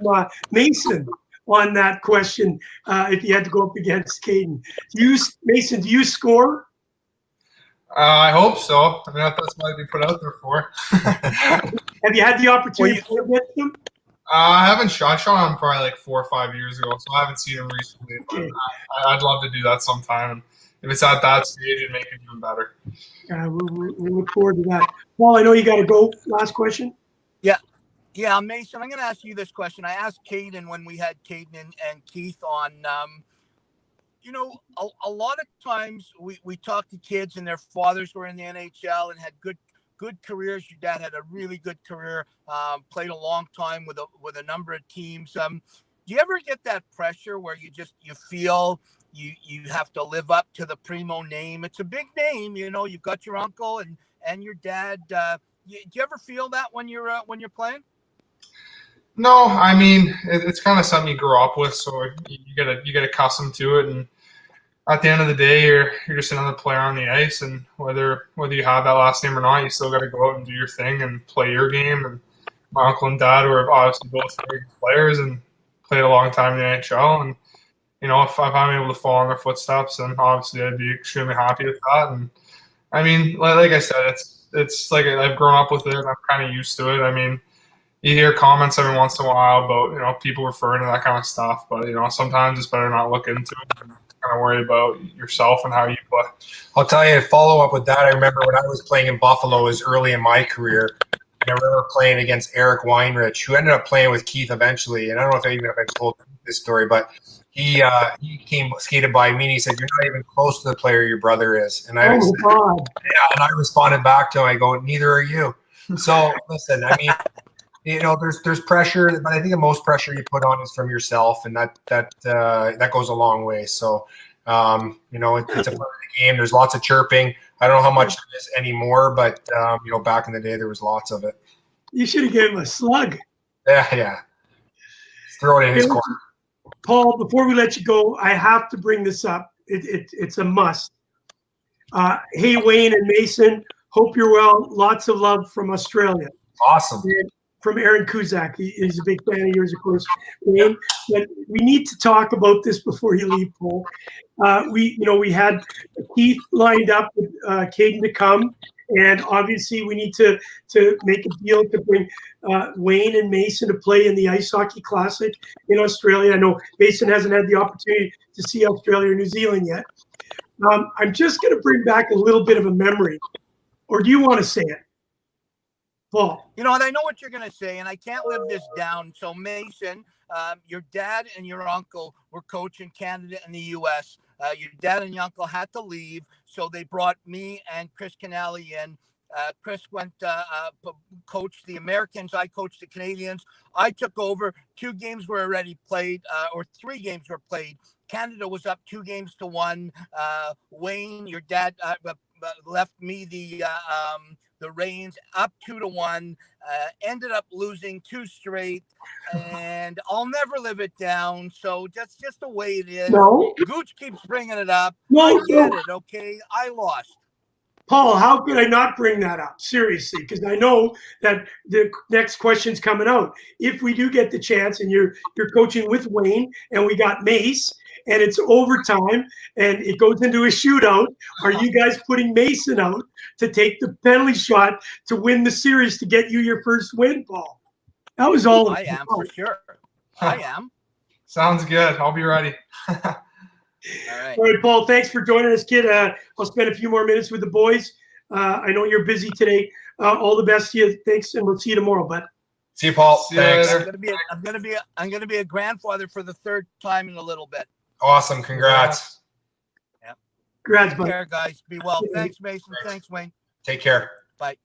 A: Mason on that question. If you had to go up against Caden, Mason, do you score?
E: I hope so. I mean, that's what I'd be put out there for.
A: Have you had the opportunity to play against him?
E: I haven't shot. I shot him probably like 4 or 5 years ago, so I haven't seen him recently.
A: Okay.
E: I'd love to do that sometime. And if it's at that stage, it'd make it even better.
A: We look forward to that. Paul, I know you got to go. Last question.
F: Yeah, Mason, I'm going to ask you this question. I asked Caden when we had Caden and Keith on. A lot of times we talk to kids and their fathers were in the NHL and had good careers. Your dad had a really good career, played a long time with a number of teams. Do you ever get that pressure where you feel you have to live up to the Primeau name? It's a big name, you've got your uncle and your dad. Do you ever feel that when you're playing?
E: No, I mean it's kind of something you grow up with, so you get accustomed to it. And at the end of the day, you're just another player on the ice, and whether you have that last name or not, you still got to go out and do your thing and play your game. And my uncle and dad were obviously both very good players and played a long time in the NHL. And if I'm able to follow in their footsteps, then obviously I'd be extremely happy with that. And I mean, like I said, it's like I've grown up with it, and I'm kind of used to it. I mean, you hear comments every once in a while about people referring to that kind of stuff, but sometimes it's better not look into it and kind of worry about yourself and how you play.
D: I'll tell you, follow up with that. I remember when I was playing in Buffalo, it was early in my career, and I remember playing against Eric Weinrich, who ended up playing with Keith eventually. And I don't know if I told this story, but he skated by me and he said, "You're not even close to the player your brother is." And I responded back to him. I go, "Neither are you." So listen, I mean. There's pressure, but I think the most pressure you put on is from yourself, and that goes a long way. So, it's a part of the game. There's lots of chirping. I don't know how much there is anymore, but back in the day there was lots of it.
A: You should have given him a slug.
D: Yeah. Just throw it in his corner.
A: Paul, before we let you go, I have to bring this up. It's a must. Hey, Wayne and Mason, hope you're well. Lots of love from Australia.
D: Awesome.
A: And from Aaron Kuzak. He's a big fan of yours, of course, Wayne. But we need to talk about this before you leave, Paul. We had Keith lined up with Caden to come, and obviously we need to make a deal to bring Wayne and Mason to play in the Ice Hockey Classic in Australia. I know Mason hasn't had the opportunity to see Australia or New Zealand yet. I'm just going to bring back a little bit of a memory, or do you want to say it? Paul.
F: And I know what you're going to say, and I can't live this down. So, Mason, your dad and your uncle were coaching Canada and the U.S. Your dad and your uncle had to leave, so they brought me and Chris Canali in. Chris went coached the Americans. I coached the Canadians. I took over. 2 games were already played, or 3 games were played. Canada was up 2-1. Wayne, your dad, left me the reins, up 2-1, ended up losing 2 straight, and I'll never live it down. So that's just the way it is.
A: No.
F: Gouche keeps bringing it up.
A: No,
F: I get it, okay? I lost.
A: Paul, how could I not bring that up? Seriously, because I know that the next question's coming out. If we do get the chance and you're coaching with Wayne and we got Mace and it's overtime and it goes into a shootout, are you guys putting Mason out to take the penalty shot to win the series to get you your first win, Paul? That was all.
F: I am, for sure. I am.
E: Sounds good. I'll be ready.
F: All right.
A: All right, Paul, thanks for joining us, kid. I'll spend a few more minutes with the boys. I know you're busy today. All the best to you. Thanks, and we'll see you tomorrow, bud.
D: See you, Paul.
E: See you
D: Thanks.
E: later.
F: I'm gonna be a grandfather for the third time in a little bit.
D: Awesome. Congrats.
A: Congrats,
F: Take
A: bud.
F: care, guys. Be well. Thanks, Mason. Thanks, Wayne.
D: Take care.
F: Bye.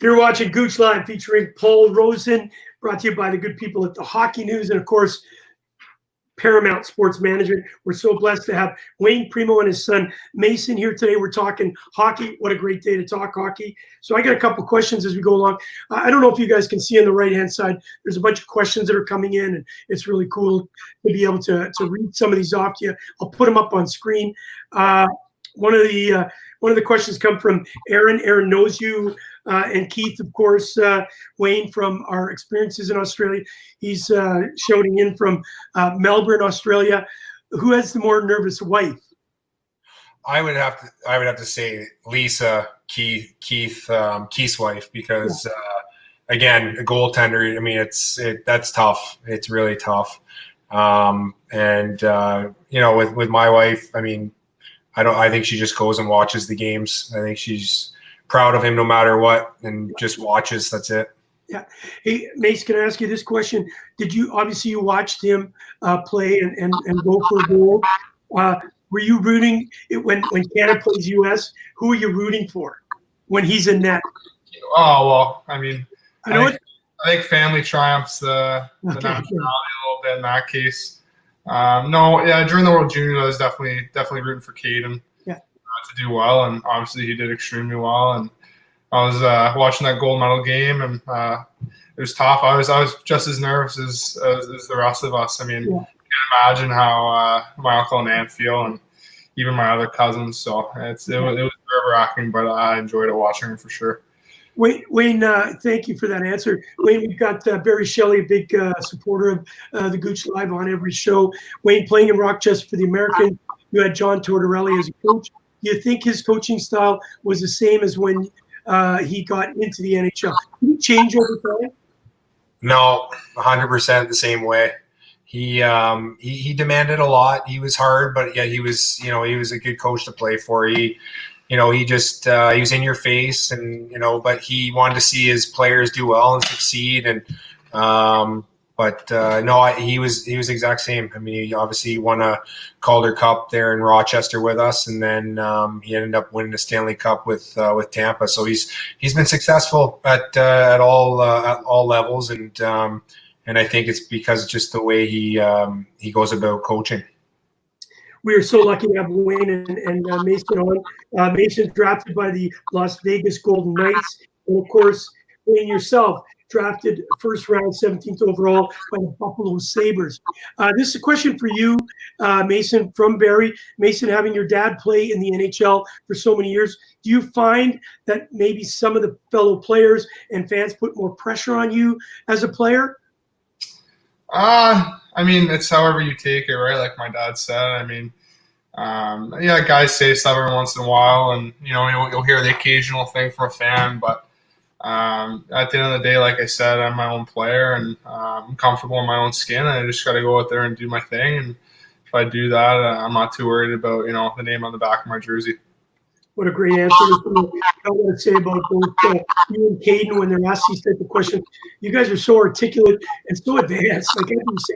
A: You're watching Gouche Live featuring Paul Rosen, brought to you by the good people at the Hockey News and, of course, Paramount Sports Management. We're so blessed to have Wayne Primeau and his son Mason here today. We're talking hockey. What a great day to talk hockey. So I got a couple questions as we go along. I don't know if you guys can see on the right-hand side, there's a bunch of questions that are coming in, and it's really cool to be able to read some of these off to you. I'll put them up on screen. One of the questions come from Aaron. Aaron knows you and Keith, of course, Wayne, from our experiences in Australia. He's shouting in from Melbourne, Australia. Who has the more nervous wife?
D: I would have to say Lisa, Keith's wife, because again, a goaltender. I mean, that's tough. It's really tough. With my wife, I mean, I think she just goes and watches the games. I think she's proud of him no matter what, and just watches. That's it.
A: Yeah. Hey, Mace, can I ask you this question? You watched him play and go for a goal? Were you rooting when Canada plays U.S.? Who are you rooting for when he's in net?
E: Oh, well, I mean,
A: I
E: think family triumphs the nationality a little bit in that case. During the World Juniors, I was definitely rooting for Caden to do well, and obviously he did extremely well. And I was watching that gold medal game, and it was tough. I was just as nervous as the rest of us. I mean, you can imagine how my uncle and aunt feel, and even my other cousins. So it was nerve-wracking, but I enjoyed it watching him for sure.
A: Wayne, thank you for that answer. Wayne, we've got Barry Shelley, a big supporter of the Gouche Live on every show. Wayne playing in Rochester for the Americans. You had John Tortorelli as a coach. Do you think his coaching style was the same as when he got into the NHL? Did he change over time?
D: No, 100% the same way. He demanded a lot. He was hard, but yeah, he was a good coach to play for. He was in your face, and but he wanted to see his players do well and succeed. And he was the exact same. I mean, he obviously won a Calder Cup there in Rochester with us, and then he ended up winning the Stanley Cup with Tampa. So he's been successful at all levels, and I think it's because just the way he goes about coaching.
A: We are so lucky to have Wayne and Mason on. Mason drafted by the Las Vegas Golden Knights, and of course, Wayne yourself drafted first round, 17th overall by the Buffalo Sabres. This is a question for you, Mason, from Barry. Mason, having your dad play in the NHL for so many years, do you find that maybe some of the fellow players and fans put more pressure on you as a player?
E: I mean, it's however you take it, right? Like my dad said. I mean, guys say stuff every once in a while, and you'll hear the occasional thing from a fan. But at the end of the day, like I said, I'm my own player, and I'm comfortable in my own skin. And I just got to go out there and do my thing. And if I do that, I'm not too worried about the name on the back of my jersey.
A: What a great answer. I want to say about both you and Caden when they're asked these type of questions. You guys are so articulate and so advanced. Like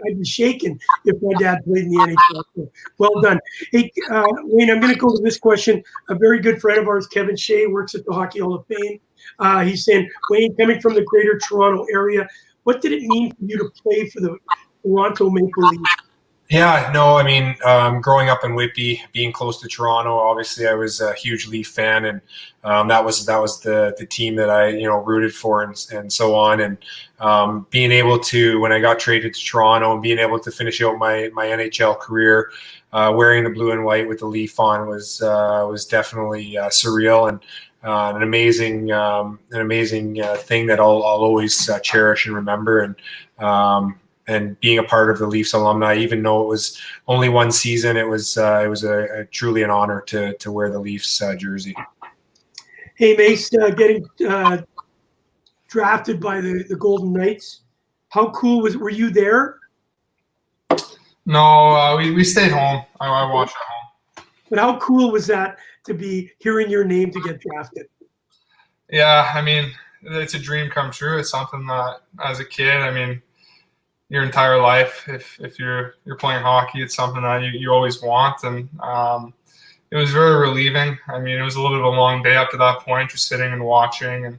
A: I'd be shaken if my dad played in the NHL. So well done. Hey, Wayne, I'm going to go to this question. A very good friend of ours, Kevin Shea, works at the Hockey Hall of Fame. He's saying, Wayne, coming from the Greater Toronto area, what did it mean for you to play for the Toronto Maple Leafs?
D: Yeah, no, I mean, growing up in Whitby, being close to Toronto, obviously I was a huge Leaf fan, and that was the team that I rooted for and so on. And being able to, when I got traded to Toronto, and being able to finish out my NHL career wearing the blue and white with the Leaf on was definitely surreal, and an amazing thing that I'll always cherish and remember. And being a part of the Leafs alumni, even though it was only one season, it was a truly an honor to wear the Leafs jersey.
A: Hey, Mace, getting drafted by the Golden Knights, how cool were you there?
E: No, we stayed home. I watched at home.
A: But how cool was that to be hearing your name to get drafted?
E: Yeah, I mean, it's a dream come true. It's something that, as a kid, I mean, your entire life, if you're playing hockey, it's something that you always want. And it was very relieving. I mean, it was a little bit of a long day up to that point, just sitting and watching. And,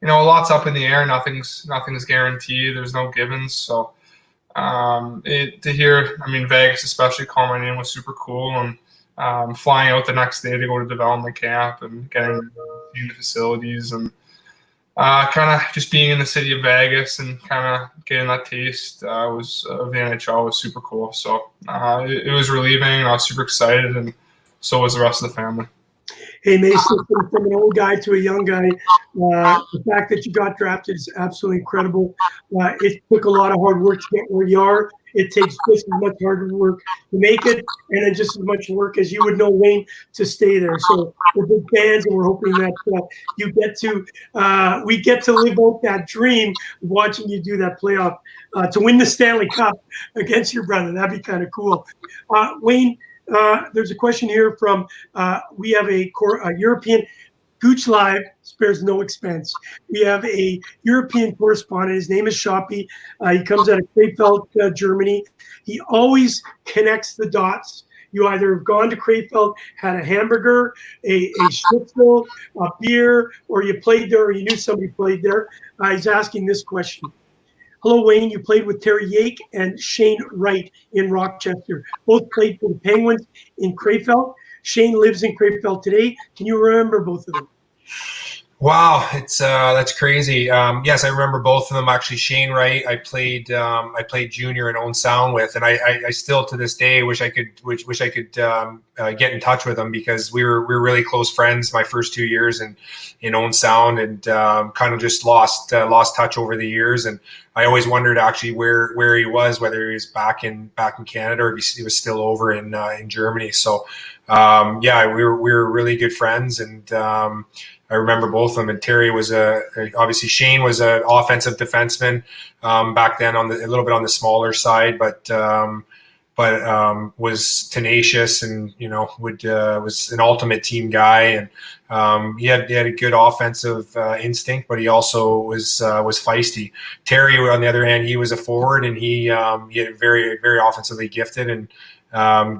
E: a lot's up in the air. Nothing's guaranteed. There's no givens. So to hear, I mean, Vegas especially call my name was super cool. And flying out the next day to go to development camp and getting to see the facilities and kind of just being in the city of Vegas and kind of getting that taste was of the NHL was super cool. So it was relieving. I was super excited, and so was the rest of the family.
A: Hey, Mason, from an old guy to a young guy, the fact that you got drafted is absolutely incredible. It took a lot of hard work to get where you are. It takes just as much hard work to make it, and then just as much work as you would know, Wayne, to stay there. So we're big fans, and we're hoping that we get to live out that dream of watching you do that playoff to win the Stanley Cup against your brother. That'd be kind of cool. Wayne, there's a question here from we have a European. Gouche Live spares no expense. We have a European correspondent. His name is Shoppy. He comes out of Krefeld, Germany. He always connects the dots. You either have gone to Krefeld, had a hamburger, a schnitzel, a beer, or you played there, or you knew somebody played there. He's asking this question. Hello, Wayne. You played with Terry Yake and Shane Wright in Rochester. Both played for the Penguins in Krefeld. Shane lives in Krefeld today. Can you remember both of them?
D: Wow, it's that's crazy. Yes, I remember both of them. Actually, Shane Wright, I played junior in Owen Sound with, and I still to this day wish I could get in touch with him because we were really close friends my first 2 years in Owen Sound, and kind of just lost touch over the years. And I always wondered actually where he was, whether he was back in Canada or if he was still over in Germany. So yeah, we were really good friends, and I remember both of them. And Terry was obviously Shane was an offensive defenseman back then, a little bit on the smaller side, but was tenacious and was an ultimate team guy, and he had a good offensive instinct, but he also was feisty. Terry, on the other hand, he was a forward, and he had very very offensively gifted and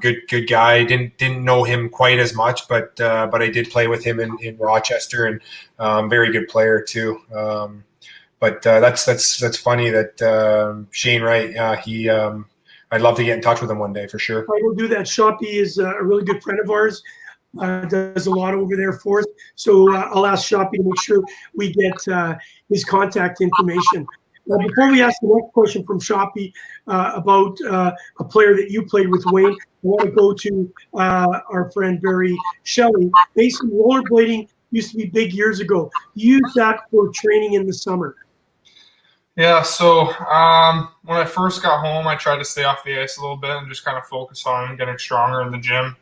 D: good guy. Didn't know him quite as much, but I did play with him in Rochester, and very good player too. But that's funny that Shane Wright. I'd love to get in touch with him one day for sure.
A: I will do that. Shoppy is a really good friend of ours. Does a lot over there for us. So I'll ask Shoppy to make sure we get his contact information. Before we ask the next question from Shoppy about a player that you played with, Wayne, I want to go to our friend Barry Shelley. Basically, rollerblading used to be big years ago. You use that for training in the summer.
E: Yeah, so when I first got home, I tried to stay off the ice a little bit and just kind of focus on getting stronger in the gym.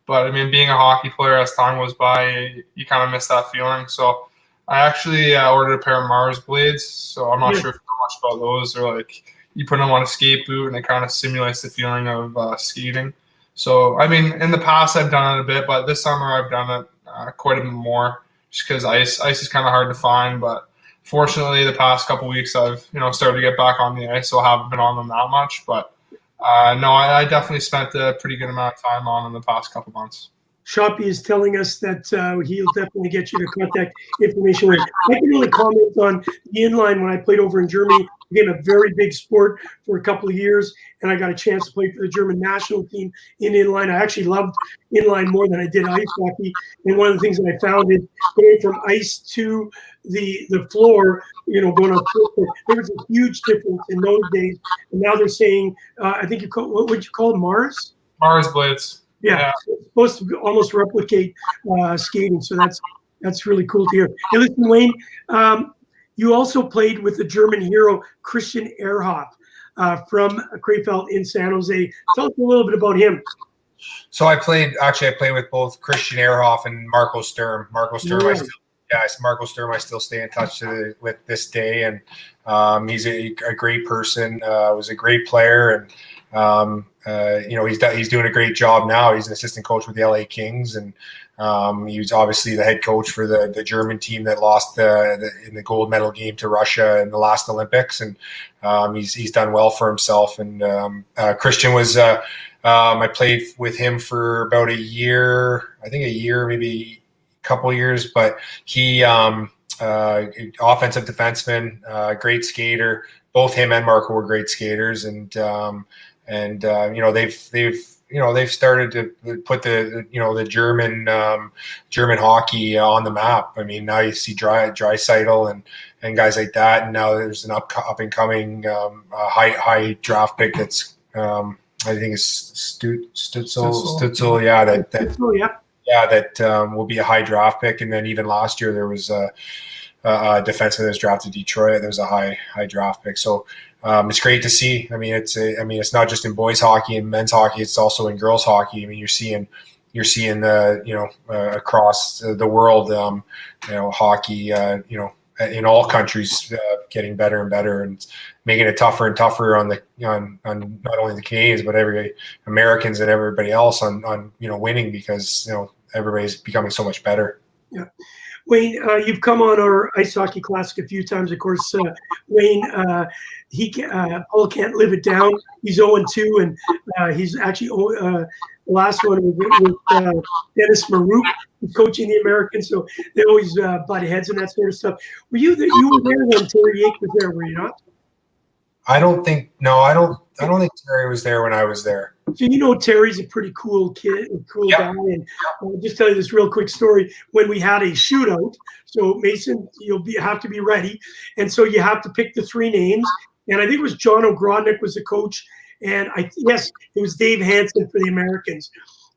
E: But, I mean, being a hockey player, as time goes by, you kind of miss that feeling. So I actually ordered a pair of Mars blades, so I'm not sure if you know much about those. They're like you put them on a skate boot, and it kind of simulates the feeling of skating. So, I mean, in the past I've done it a bit, but this summer I've done it quite a bit more just because ice is kind of hard to find. But fortunately, the past couple of weeks I've started to get back on the ice, so I haven't been on them that much. But no, I definitely spent a pretty good amount of time on them the past couple months.
A: Shoppy is telling us that he'll definitely get you the contact information. I can only comment on the inline when I played over in Germany. Again, a very big sport for a couple of years, and I got a chance to play for the German national team in inline. I actually loved inline more than I did ice hockey. And one of the things that I found is going from ice to the floor, going on floor, there was a huge difference in those days. And now they're saying, I think what would you call it, Mars?
E: Mars blades.
A: Yeah, it's supposed to almost replicate skating, so that's really cool to hear. Hey, listen, Wayne, you also played with the German hero Christian Ehrhoff from Krefeld in San Jose. Tell us a little bit about him.
D: So I played with both Christian Ehrhoff and Marco Sturm. Marco Sturm, I still stay in touch with this day, and he's a great person. Was a great player, and he's doing a great job now. He's an assistant coach with the LA Kings, and he was obviously the head coach for the German team that lost in the gold medal game to Russia in the last Olympics, and he's done well for himself. And Christian was I played with him for about a year, maybe a couple years, but he offensive defenseman, great skater. Both him and Marco were great skaters, and they've started to put the German hockey on the map. I mean, now you see Draisaitl and guys like that, and now there's an up and coming high draft pick that's I think it's Stutzel. That will be a high draft pick. And then even last year there was a defenseman that was drafted Detroit. There was a high draft pick. So it's great to see. I mean, it's not just in boys hockey and men's hockey. It's also in girls hockey. I mean, you're seeing across the world, hockey, in all countries, getting better and better, and making it tougher and tougher on not only the Canadians but every Americans and everybody else on winning, because everybody's becoming so much better.
A: Yeah. Wayne, you've come on our Ice Hockey Classic a few times. Of course, Wayne, Paul can't live it down. He's 0-2, and he's actually the last one with Dennis Marouk, who's coaching the Americans. So they always butt heads and that sort of stuff. Were you there when Terry Yake was there? Were you not?
D: I don't think Terry was there when I was there.
A: So Terry's a pretty cool kid, cool guy, and I'll just tell you this real quick story. When we had a shootout, so Mason, have to be ready, and so you have to pick the three names. And I think it was John Ogrodnik was the coach, and it was Dave Hansen for the Americans.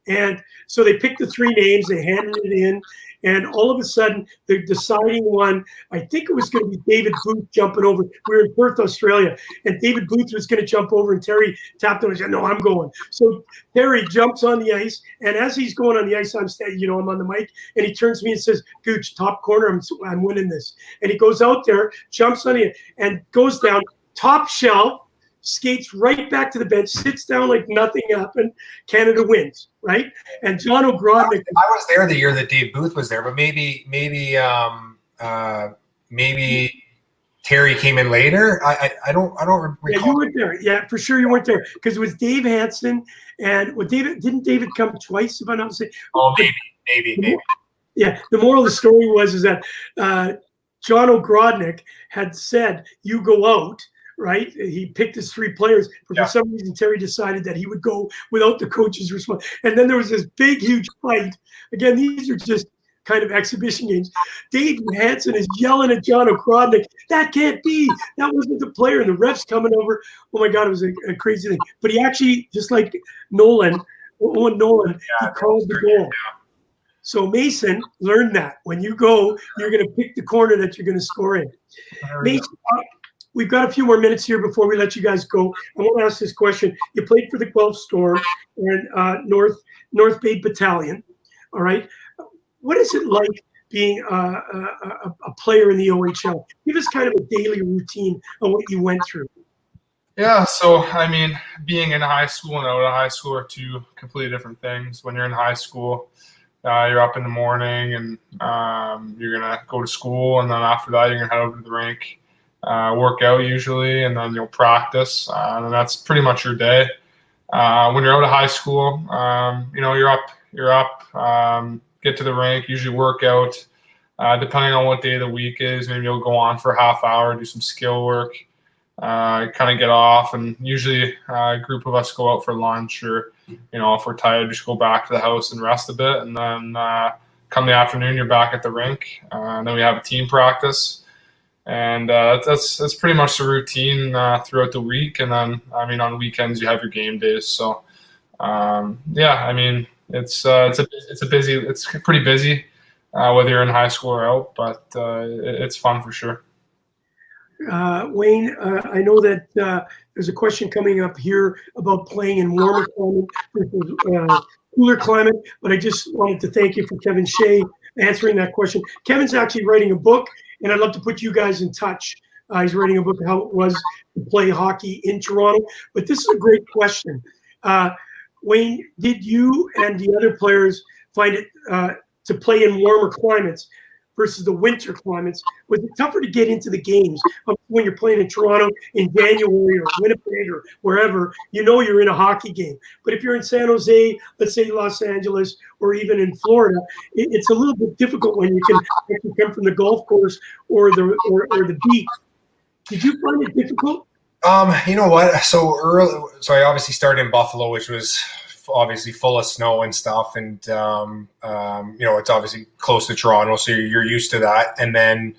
A: And so they picked the three names, they handed it in, and all of a sudden, the deciding one, I think it was going to be David Booth jumping over. We were in Perth, Australia, and David Booth was going to jump over, and Terry tapped him and said, "No, I'm going." So Terry jumps on the ice, and as he's going on the ice, I'm standing, I'm on the mic, and he turns to me and says, "Gouche, top corner, I'm winning this." And he goes out there, jumps on it, and goes down, top shelf, skates right back to the bench, sits down like nothing happened. Canada wins, right? And John Ogrodnik.
D: I was there the year that Dave Booth was there, but maybe Terry came in later. I don't recall.
A: Yeah, you weren't there. Yeah, for sure you weren't there, because it was Dave Hansen, and didn't David come twice, if I'm not mistaken?
D: Oh, maybe.
A: Yeah, the moral of the story was that John Ogrodnik had said, "You go out." Right, he picked his three players, but for some reason Terry decided that he would go without the coach's response. And then there was this big, huge fight. Again, these are just kind of exhibition games. Dave Hansen is yelling at John Ogrodnik, "That can't be. That wasn't the player." And the ref's coming over. Oh my God, it was a crazy thing. But he actually, just like Owen Nolan, he called the goal. So Mason learned that when you go, you're going to pick the corner that you're going to score in. Mason. We've got a few more minutes here before we let you guys go. I want to ask this question. You played for the Guelph Storm and North Bay Battalion. All right. What is it like being a player in the OHL? Give us kind of a daily routine on what you went through.
E: Yeah, so I mean, being in high school and out of high school are two completely different things. When you're in high school, you're up in the morning and you're going to go to school, and then after that you're going to head over to the rink. Work out usually, and then you'll practice, and that's pretty much your day. When you're out of high school, you're up, get to the rink, usually work out. Depending on what day of the week is, maybe you'll go on for a half hour, do some skill work, kind of get off, and usually a group of us go out for lunch, or if we're tired, just go back to the house and rest a bit, and then come the afternoon, you're back at the rink, and then we have a team practice. And that's pretty much the routine throughout the week. And then, on weekends you have your game days. So, it's pretty busy, whether you're in high school or out, but it's fun for sure.
A: Wayne, I know that there's a question coming up here about playing in warmer climate versus cooler climate, but I just wanted to thank you for Kevin Shea answering that question. Kevin's actually writing a book, and I'd love to put you guys in touch. He's writing a book on how it was to play hockey in Toronto. But this is a great question. Wayne, did you and the other players find it to play in warmer climates versus the winter climates? Was it tougher to get into the games when you're playing in Toronto in January or Winnipeg or wherever? You know you're in a hockey game. But if you're in San Jose, let's say Los Angeles, or even in Florida, it's a little bit difficult when you can come from the golf course or the beach. Did you find it difficult?
D: You know what? So I obviously started in Buffalo, which was obviously full of snow and stuff, and it's obviously close to Toronto, so you're used to that. And then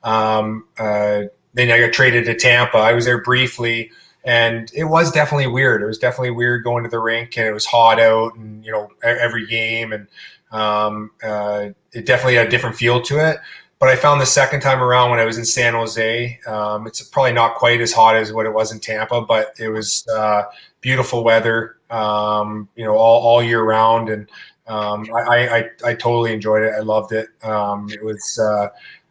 D: I got traded to Tampa. I was there briefly, and it was definitely weird. It was definitely weird going to the rink, and it was hot out, and every game, and it definitely had a different feel to it. But I found the second time around when I was in San Jose, it's probably not quite as hot as what it was in Tampa, but it was beautiful weather, all year round, and I totally enjoyed it. I loved it. It was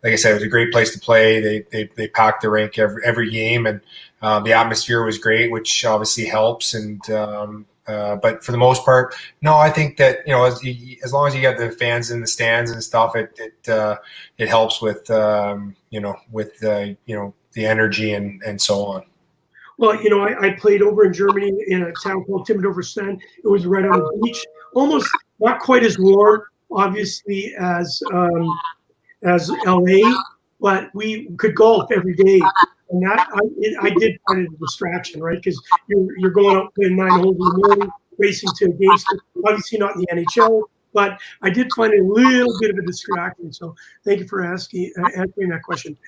D: like I said, it was a great place to play. They packed the rink every game, and the atmosphere was great, which obviously helps. And but for the most part, no, I think that as long as you get the fans in the stands and stuff, it helps with the energy and so on.
A: Well, I played over in Germany in a town called Timmendorfer. It was right on the beach, almost not quite as warm, obviously, as LA, but we could golf every day. And that I did find it a distraction, right? Because you're going out playing 9 holes in the morning, racing to games. Obviously not in the NHL, but I did find it a little bit of a distraction. So thank you for answering that question.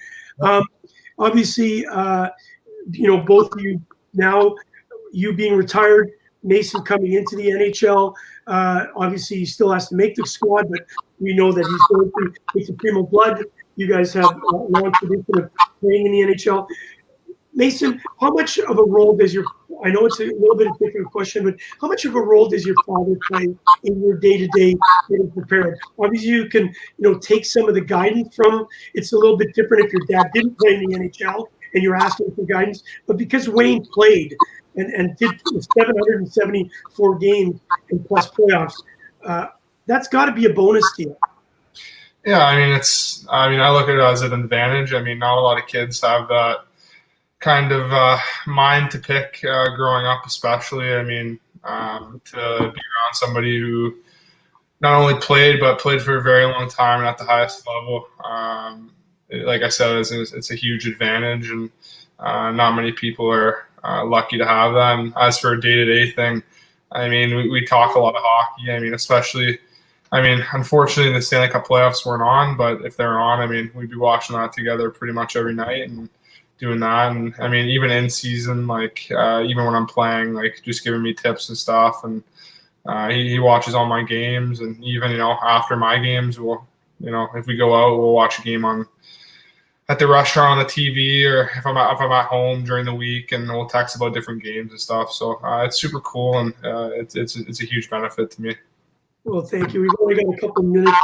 A: Obviously, both of you now, you being retired, Mason coming into the NHL. Obviously, he still has to make the squad, but we know that he's going through with the Primeau blood. You guys have a long tradition of playing in the NHL. Mason, how much of a role does I know it's a little bit of a different question, but how much of a role does your father play in your day-to-day getting prepared? Obviously, you can, take some of the guidance from, it's a little bit different if your dad didn't play in the NHL and you're asking for guidance, but because Wayne played and did 774 games and plus playoffs, that's got to be a bonus to you.
E: Yeah, I look at it as an advantage. Not a lot of kids have that kind of mind to pick growing up, especially. To be around somebody who not only played, but played for a very long time and at the highest level. Like I said, it's a huge advantage, and not many people are lucky to have that. And as for a day-to-day thing, we talk a lot of hockey. Especially, unfortunately, the Stanley Cup playoffs weren't on, but if they're on, we'd be watching that together pretty much every night and doing that. And even in season, even when I'm playing, just giving me tips and stuff. And he watches all my games, and even after my games, we'll if we go out, we'll watch a game at the restaurant on the TV, or if I'm at home during the week, and we'll text about different games and stuff. So it's super cool, and it's a huge benefit to me.
A: Well, thank you. We've only got a couple of minutes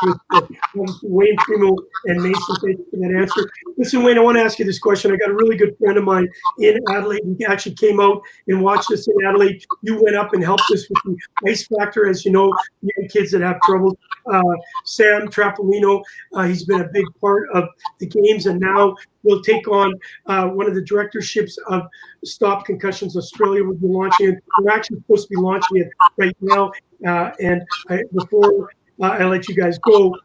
A: with Wayne Primeau and Mason. Thank you for that answer. Listen, Wayne, I want to ask you this question. I got a really good friend of mine in Adelaide. He actually came out and watched us in Adelaide. You went up and helped us with the ice factor, as you know, young kids that have trouble. Sam Trapolino, he's been a big part of the games, and now we'll take on one of the directorships of Stop Concussions Australia. We'll be launching it. We're actually supposed to be launching it right now. Before I let you guys go,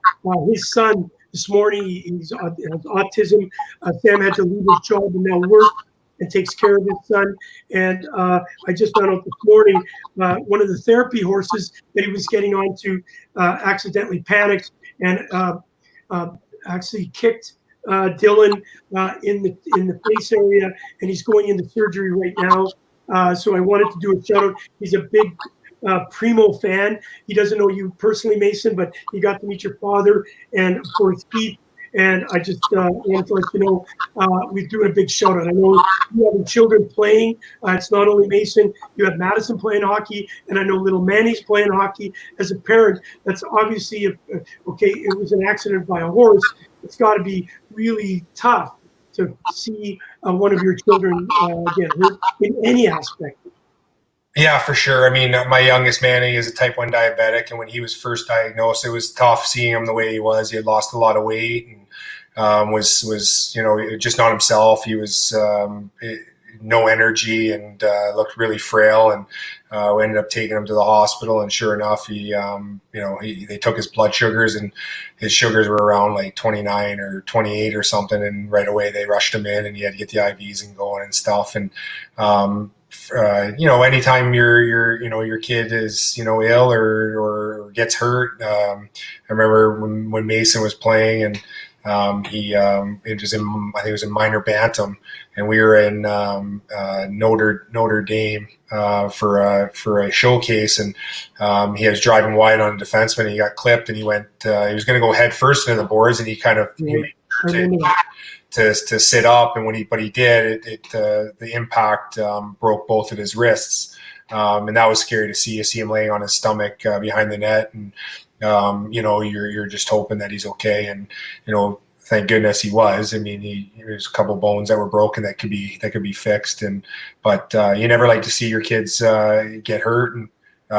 A: his son this morning, he's has autism. Sam had to leave his job and now work and takes care of his son. And I just found out this morning, one of the therapy horses that he was getting onto accidentally panicked and actually kicked Dylan in the face area, and he's going into surgery right now. So I wanted to do a shout out. He's a big Primeau fan. He doesn't know you personally, Mason, but he got to meet your father and of course Keith. And I just wanted to let you know we're doing a big shout out. I know you have children playing. It's not only Mason. You have Madison playing hockey, and I know little Manny's playing hockey. As a parent, that's obviously okay. It was an accident by a horse. It's got to be really tough to see one of your children get hurt in any aspect.
D: Yeah, for sure. I mean, my youngest man, he is a type 1 diabetic. And when he was first diagnosed, it was tough seeing him the way he was. He had lost a lot of weight and was just not himself. He was no energy and looked really frail. And we ended up taking him to the hospital. And sure enough, they took his blood sugars, and his sugars were around like 29 or 28 or something. And right away they rushed him in, and he had to get the IVs and going and stuff. And anytime your kid is ill or gets hurt. I remember when Mason was playing, and it was in, I think it was in minor bantam, and we were in Notre Dame for a showcase, and he was driving wide on a defenseman, and he got clipped, and he was going to go head first into the boards, and he kind of to sit up, and but he did, the impact broke both of his wrists, and that was scary to see. You see him laying on his stomach behind the net, and you're just hoping that he's okay, and thank goodness he was. I mean, there's a couple bones that were broken that could be fixed, but you never like to see your kids get hurt, and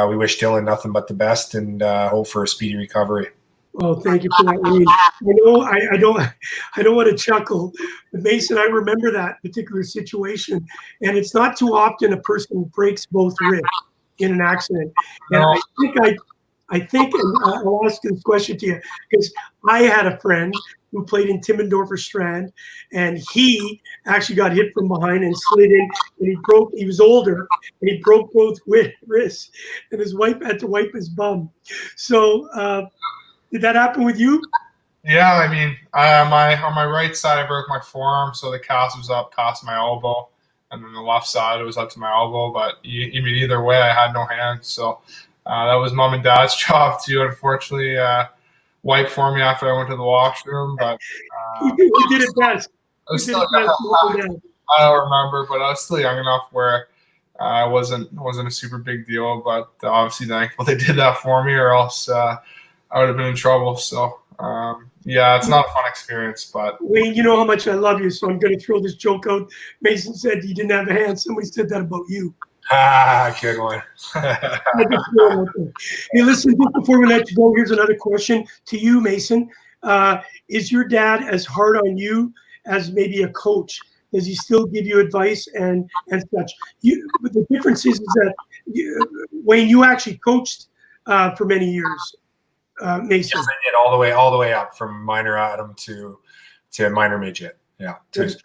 D: we wish Dylan nothing but the best, and hope for a speedy recovery.
A: Oh, thank you for that, Wayne. I don't want to chuckle, but Mason, I remember that particular situation, and it's not too often a person breaks both wrists in an accident. And I think, and I'll ask this question to you, because I had a friend who played in Timmendorfer Strand, and he actually got hit from behind and slid in, and he was older, and he broke both wrists, and his wife had to wipe his bum. So, did that happen with you?
E: Yeah, I mean, on my right side, I broke my forearm, so the cast was up past my elbow, and then the left side, it was up to my elbow. But either way, I had no hands, so that was mom and dad's job to unfortunately wipe for me after I went to the washroom. But
A: you did it best.
E: I don't remember, but I was still young enough where it wasn't a super big deal. But obviously thankful they did that for me, or else I would have been in trouble. So, yeah, it's not a fun experience. But
A: Wayne, you know how much I love you, so I'm going to throw this joke out. Mason said you didn't have a hand. Somebody said that about you.
D: Good one.
A: Hey, listen, just before we let you go, here's another question to you, Mason. Is your dad as hard on you as maybe a coach? Does he still give you advice and such? But the difference is that, Wayne, you actually coached for many years. Mason.
D: Yes, I did all the way up from minor atom to minor midget. Yeah.
A: Just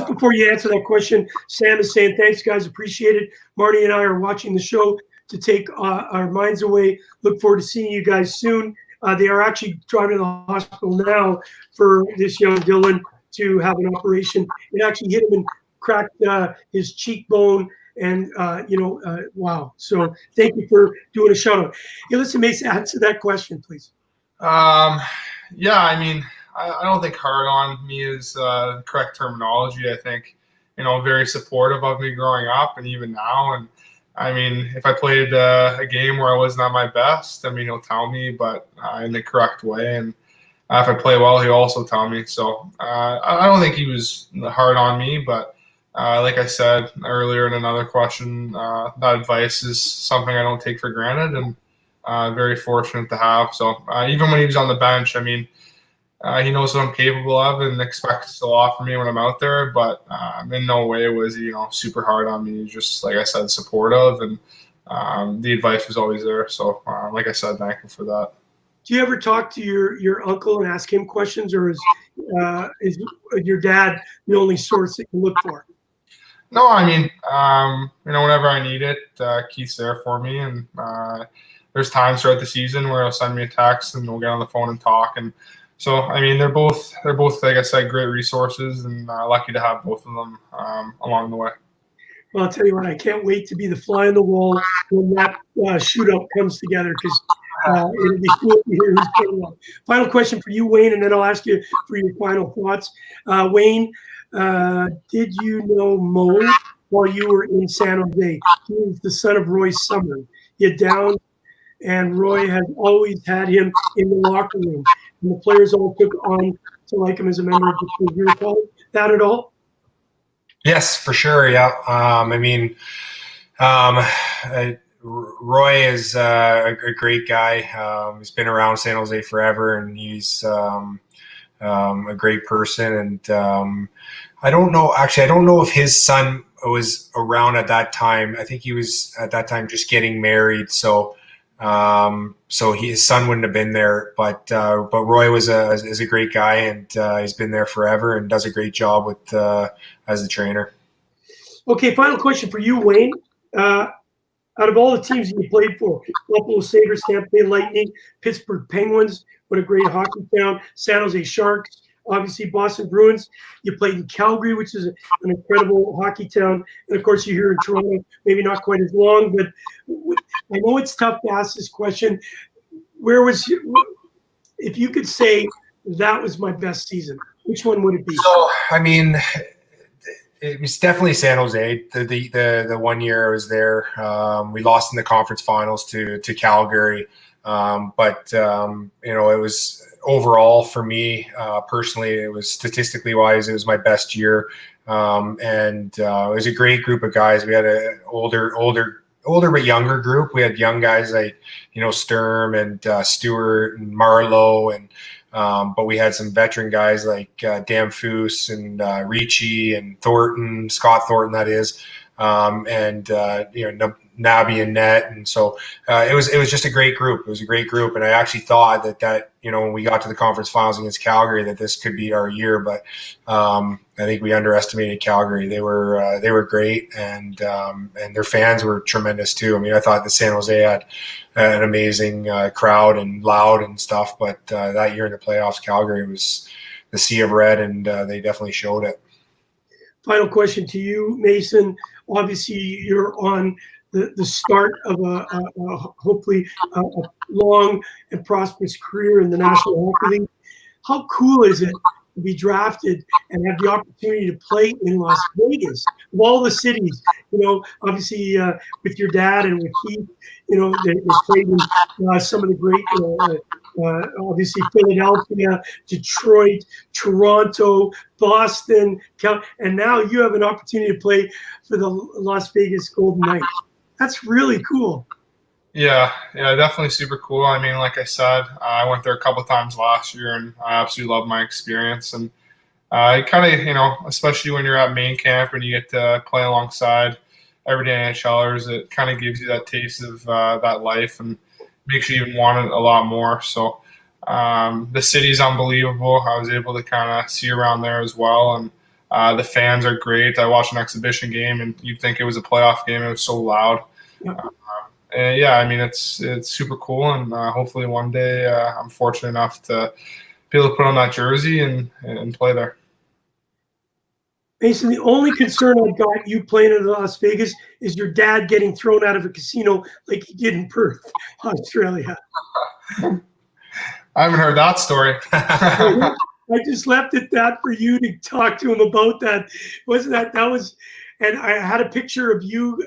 A: before you answer that question, Sam is saying, thanks, guys. Appreciate it. Marty and I are watching the show to take our minds away. Look forward to seeing you guys soon. They are actually driving to the hospital now for this young Dylan to have an operation. It actually hit him and cracked his cheekbone. And, wow. So thank you for doing a shout out. Hey, listen, Mason, answer that question, please.
E: Yeah, I mean, I don't think hard on me is the correct terminology. I think, very supportive of me growing up and even now. And I mean, if I played a game where I wasn't at my best, I mean, he'll tell me, but in the correct way. And if I play well, he'll also tell me. So I don't think he was hard on me, but like I said earlier in another question, that advice is something I don't take for granted, and very fortunate to have. So even when he was on the bench, I mean, he knows what I'm capable of and expects a lot from me when I'm out there, but in no way was he, super hard on me. Just, like I said, supportive, and the advice was always there. So, like I said, thankful for that.
A: Do you ever talk to your uncle and ask him questions, or is your dad the only source that you look for?
E: No, I mean, whenever I need it, Keith's there for me, and there's times throughout the season where he'll send me a text and we'll get on the phone and talk. And so, I mean, they're both, like I said, great resources, and lucky to have both of them along the way.
A: Well, I'll tell you what, I can't wait to be the fly on the wall when that shootout comes together, because it'll be cool to hear who's playing well. Final question for you, Wayne, and then I'll ask you for your final thoughts. Wayne, did you know Mo while you were in San Jose? He was the son of Roy Summer. You're down, and Roy has always had him in the locker room. And the players all took on to like him as a member of the team. Do you recall that at all?
D: Yes, for sure. Yeah. I mean, Roy is a great guy. He's been around San Jose forever, and he's a great person. And I don't know. Actually, I don't know if his son was around at that time. I think he was at that time just getting married. So his son wouldn't have been there. But Roy is a great guy, and he's been there forever and does a great job with as the trainer.
A: Okay, final question for you, Wayne. Out of all the teams you played for, Buffalo Sabres, Tampa Bay Lightning, Pittsburgh Penguins, what a great hockey town, San Jose Sharks, obviously Boston Bruins. You played in Calgary, which is an incredible hockey town. And, of course, you're here in Toronto, maybe not quite as long. But I know it's tough to ask this question. If you could say that was my best season, which one would it be?
D: So, I mean, it was definitely San Jose. The 1 year I was there, we lost in the conference finals to Calgary. But it was overall for me personally. It was statistically wise, it was my best year, and it was a great group of guys. We had an older but younger group. We had young guys like Sturm and Stewart and Marlowe and. But we had some veteran guys like Damphus and Ricci and Thornton, Scott Thornton, that is, and Nabi and Net, and so it was just a great group. It was a great group, and I actually thought that when we got to the conference finals against Calgary, that this could be our year. But I think we underestimated Calgary. They were great, and their fans were tremendous too. I mean, I thought the San Jose had an amazing crowd and loud and stuff, but that year in the playoffs, Calgary was the sea of red, and they definitely showed it.
A: Final question to you, Mason. Obviously, you're on the start of hopefully a long and prosperous career in the National Hockey League. How cool is it to be drafted and have the opportunity to play in Las Vegas, of all the cities? Obviously with your dad and with Keith, they played in some of the great, obviously Philadelphia, Detroit, Toronto, Boston, and now you have an opportunity to play for the Las Vegas Golden Knights. That's really cool.
E: Yeah, definitely super cool. I mean, like I said, I went there a couple of times last year, and I absolutely loved my experience. And it kind of, especially when you're at main camp and you get to play alongside everyday NHLers, it kind of gives you that taste of that life and makes you even want it a lot more. So the city's unbelievable. I was able to kind of see around there as well, and the fans are great. I watched an exhibition game, and you'd think it was a playoff game. It was so loud. Yeah, I mean, it's super cool, and hopefully one day I'm fortunate enough to be able to put on that jersey and play there.
A: Mason, the only concern I've got you playing in Las Vegas is your dad getting thrown out of a casino like he did in Perth, Australia.
E: I haven't heard that story.
A: I just left it that for you to talk to him about that. And I had a picture of you,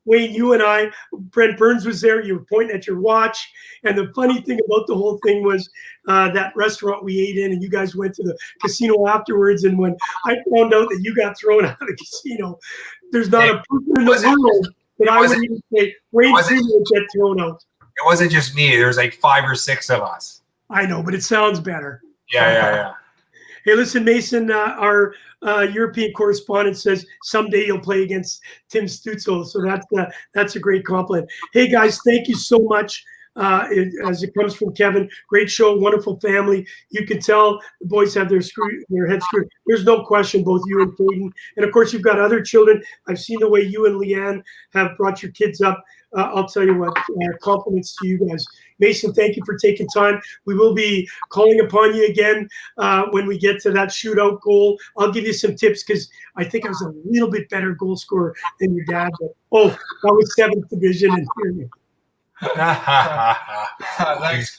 A: Wayne, you and I, Brent Burns was there. You were pointing at your watch. And the funny thing about the whole thing was that restaurant we ate in, and you guys went to the casino afterwards. And when I found out that you got thrown out of the casino, there's not a person in the world that I would even say Wayne would get thrown out.
D: It wasn't just me. There was like 5 or 6 of us.
A: I know, but it sounds better.
D: Yeah.
A: Hey, listen, Mason, our European correspondent says someday you'll play against Tim Stützle. So that's a great compliment. Hey, guys, thank you so much. As it comes from Kevin, great show, wonderful family. You can tell the boys have their heads screwed. There's no question, both you and Caden. And, of course, you've got other children. I've seen the way you and Leanne have brought your kids up. I'll tell you what, compliments to you guys. Mason, thank you for taking time. We will be calling upon you again when we get to that shootout goal. I'll give you some tips because I think I was a little bit better goal scorer than your dad. But, that was 7th division. And
E: Thanks.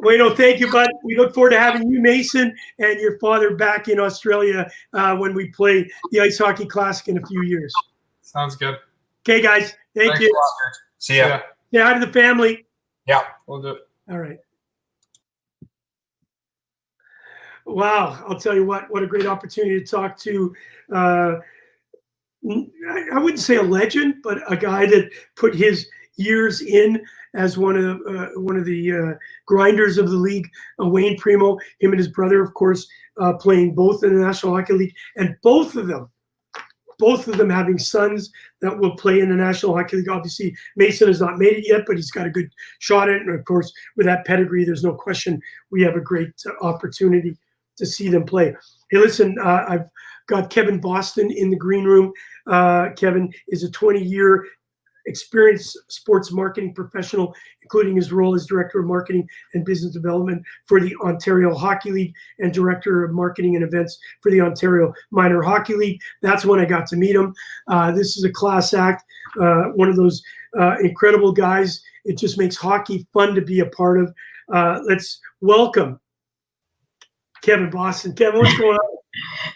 A: Bueno, thank you, bud. We look forward to having you, Mason, and your father back in Australia when we play the Ice Hockey Classic in a few years.
E: Sounds good.
A: Okay, guys. Thanks you.
D: See ya.
A: Say hi to the family.
D: Yeah.
E: We'll do it.
A: All right. Wow. I'll tell you what a great opportunity to talk to I wouldn't say a legend, but a guy that put his years in as one of the grinders of the league. Wayne Primeau, him and his brother, of course, playing both in the National Hockey League, and both of them having sons that will play in the National Hockey League. Obviously, Mason has not made it yet, but he's got a good shot at it. And of course, with that pedigree, there's no question we have a great opportunity to see them play. Hey, listen, I've got Kevin Boston in the green room. Kevin is a 20-year experienced sports marketing professional, including his role as Director of Marketing and Business Development for the Ontario Hockey League and Director of Marketing and Events for the Ontario Minor Hockey League. That's when I got to meet him. This is a class act, one of those incredible guys. It just makes hockey fun to be a part of. Let's welcome Kevin Boston. Kevin, what's going on?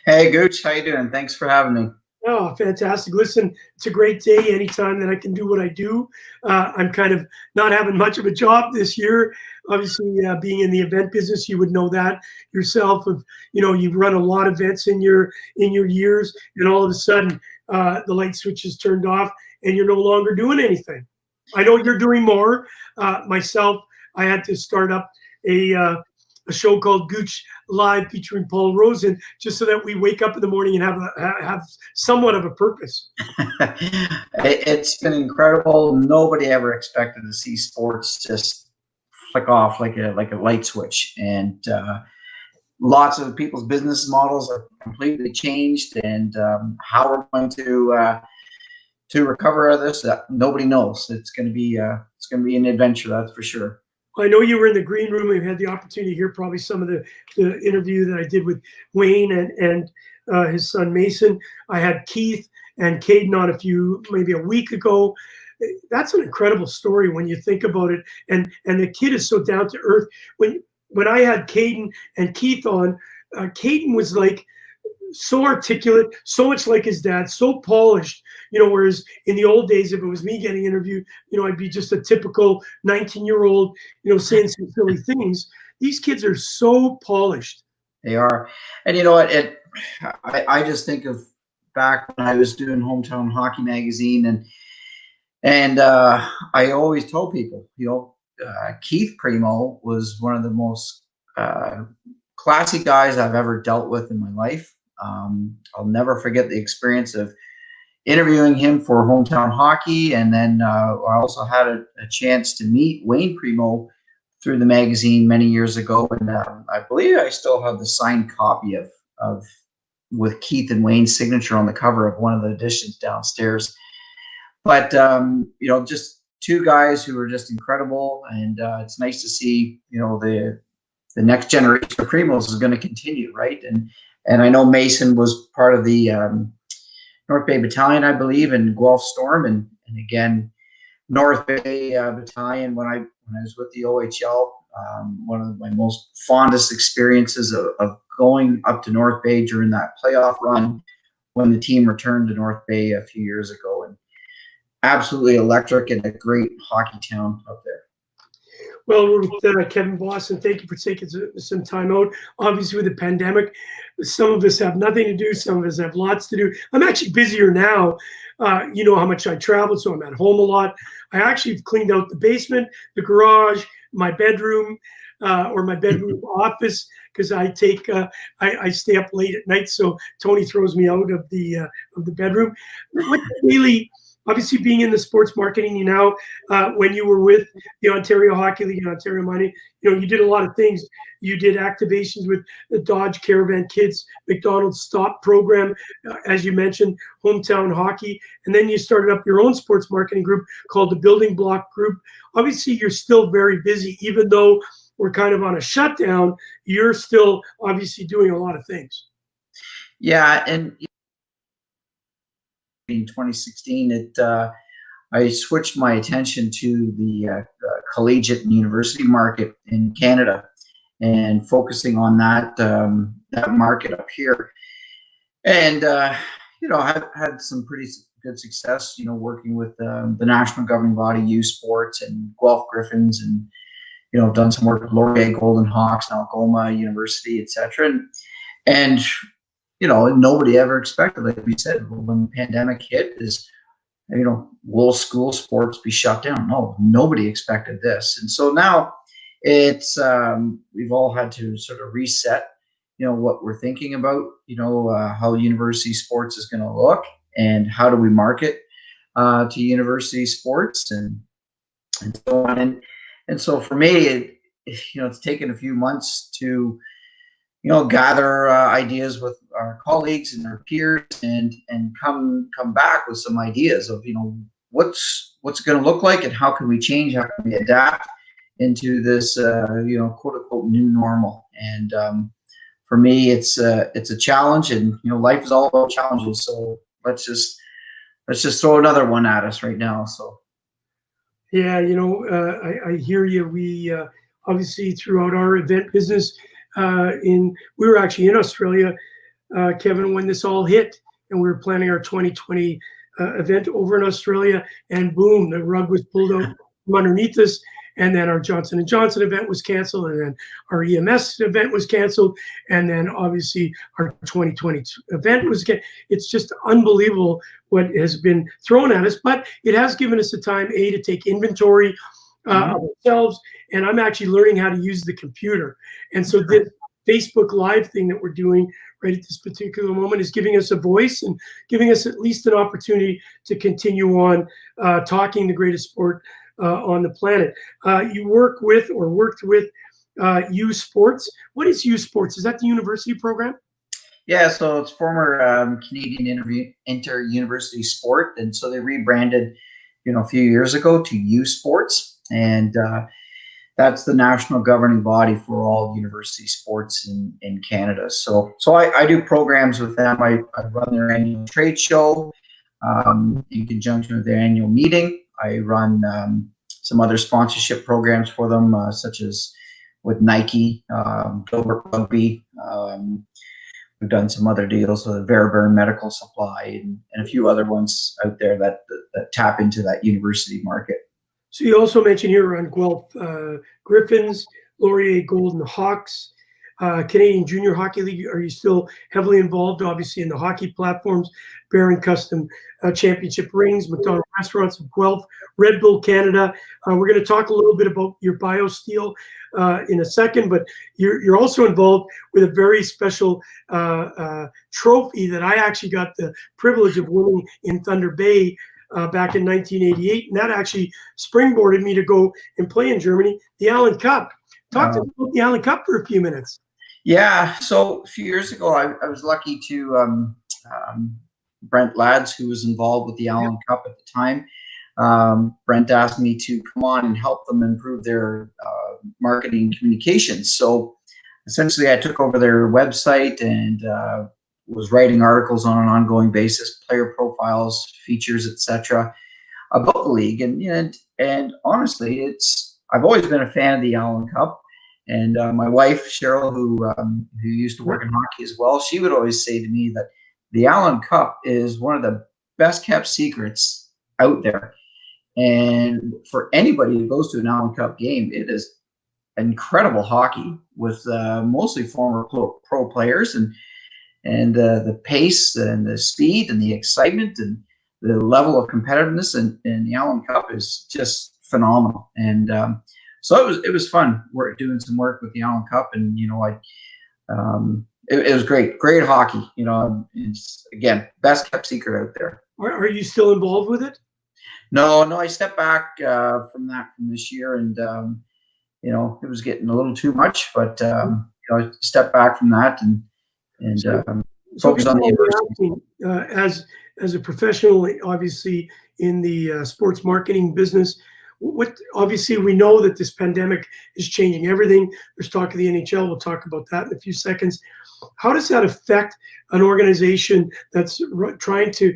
G: Hey, Gouche, how you doing? Thanks for having me.
A: Oh, fantastic. Listen, it's a great day anytime that I can do what I do. I'm kind of not having much of a job this year. Obviously, being in the event business, you would know that yourself. You've run a lot of events in your years, and all of a sudden, the light switch is turned off, and you're no longer doing anything. I know you're doing more. Myself, I had to start up a show called Gouche Live featuring Paul Rosen, just so that we wake up in the morning and have somewhat of a purpose.
G: It's been incredible. Nobody ever expected to see sports just flick off like a light switch, and lots of people's business models are completely changed. And how we're going to recover out of this, nobody knows. It's going to be an adventure, that's for sure.
A: I know you were in the green room. We had the opportunity to hear probably some of the interview that I did with Wayne and his son Mason. I had Keith and Caden on maybe a week ago. That's an incredible story when you think about it. And the kid is so down to earth. When I had Caden and Keith on, Caden was like so articulate, so much like his dad, so polished, whereas in the old days, if it was me getting interviewed, I'd be just a typical 19-year-old, saying some silly things. These kids are so polished.
G: They are. And you know what? I just think of back when I was doing Hometown Hockey Magazine, and I always told people, Keith Primeau was one of the most classy guys I've ever dealt with in my life. I'll never forget the experience of interviewing him for Hometown Hockey, and then I also had a chance to meet Wayne Primeau through the magazine many years ago, and I believe I still have the signed copy of with Keith and Wayne's signature on the cover of one of the editions downstairs. But just two guys who are just incredible, and it's nice to see the next generation of Primeaus is going to continue, right? And I know Mason was part of the North Bay Battalion, I believe, and Guelph Storm, and again, North Bay Battalion when I was with the OHL. One of my most fondest experiences of going up to North Bay during that playoff run when the team returned to North Bay a few years ago, and absolutely electric and a great hockey town up there.
A: Well, we're with Kevin Boston. Thank you for taking some time out. Obviously, with the pandemic, some of us have nothing to do. Some of us have lots to do. I'm actually busier now. You know how much I travel, so I'm at home a lot. I actually have cleaned out the basement, the garage, my bedroom, or my bedroom office, because I stay up late at night, so Tony throws me out of the bedroom. What really, obviously being in the sports marketing, when you were with the Ontario Hockey League and Ontario Mining, you did a lot of things. You did activations with the Dodge Caravan Kids, McDonald's Stop program, as you mentioned, Hometown Hockey, and then you started up your own sports marketing group called the Building Block Group. Obviously, you're still very busy, even though we're kind of on a shutdown. You're still obviously doing a lot of things.
G: Yeah, and in 2016, I switched my attention to the collegiate and university market in Canada, and focusing on that market up here. And I've had some pretty good success, working with the national governing body, U Sports, and Guelph Griffins, and I've done some work with Laurier Golden Hawks and Algoma University, etc. And nobody ever expected, like we said, when the pandemic hit, is, will school sports be shut down? No, nobody expected this. And so now it's, we've all had to sort of reset, what we're thinking about, how university sports is going to look and how do we market to university sports and so on. And so for me, it's taken a few months to, gather ideas with our colleagues and our peers and come back with some ideas of, what's it going to look like and how can we change, how can we adapt into this, quote unquote new normal. And for me, it's a challenge, and life is all about challenges. So let's just throw another one at us right now. So.
A: Yeah, I hear you. We obviously throughout our event business, we were actually in Australia, Kevin, when this all hit, and we were planning our 2020 event over in Australia, and boom, the rug was pulled out from underneath us, and then our Johnson & Johnson event was canceled, and then our EMS event was canceled, and then obviously our 2020 event was canceled. It's just unbelievable what has been thrown at us, but it has given us the time, to take inventory of ourselves, and I'm actually learning how to use the computer. And so this Facebook Live thing that we're doing right at this particular moment is giving us a voice and giving us at least an opportunity to continue on talking the greatest sport on the planet. You worked with U Sports. What is U Sports? Is that the university program?
G: Yeah, so it's former Canadian Inter-University Sport, and so they rebranded, a few years ago to U Sports, and that's the national governing body for all university sports in Canada. So I do programs with them. I run their annual trade show in conjunction with their annual meeting. I run some other sponsorship programs for them, such as with Nike, Gilbert Rugby. We've done some other deals with Veriburn Medical Supply and a few other ones out there that tap into that university market.
A: So you also mentioned here on Guelph Griffins, Laurier Golden Hawks, Canadian Junior Hockey League. Are you still heavily involved, obviously, in the hockey platforms, Baron Custom Championship Rings, McDonald Restaurants of Guelph, Red Bull Canada? We're going to talk a little bit about your BioSteel in a second, but you're also involved with a very special trophy that I actually got the privilege of winning in Thunder Bay back in 1988, and that actually springboarded me to go and play in Germany, the Allen Cup. Talk to me about the Allen Cup for a few minutes.
G: Yeah, so a few years ago, I was lucky to Brent Lads, who was involved with the Allen Cup at the time. Brent asked me to come on and help them improve their marketing communications. So essentially, I took over their website and was writing articles on an ongoing basis, player profiles, features, etc., about the league. And honestly, I've always been a fan of the Allen Cup. And my wife Cheryl, who used to work in hockey as well, she would always say to me that the Allen Cup is one of the best kept secrets out there. And for anybody who goes to an Allen Cup game, it is incredible hockey with mostly former pro players, and the pace and the speed and the excitement and the level of competitiveness in the Allen Cup is just phenomenal. And so it was fun doing some work with the Allen Cup, and it was great hockey. It's, again, best kept secret out there.
A: Are you still involved with it?
G: No, I stepped back from this year, and it was getting a little too much, but I stepped back from that and focus on the university.
A: As a professional, obviously in the sports marketing business, obviously we know that this pandemic is changing everything. There's talk of the NHL. We'll talk about that in a few seconds. How does that affect an organization that's trying to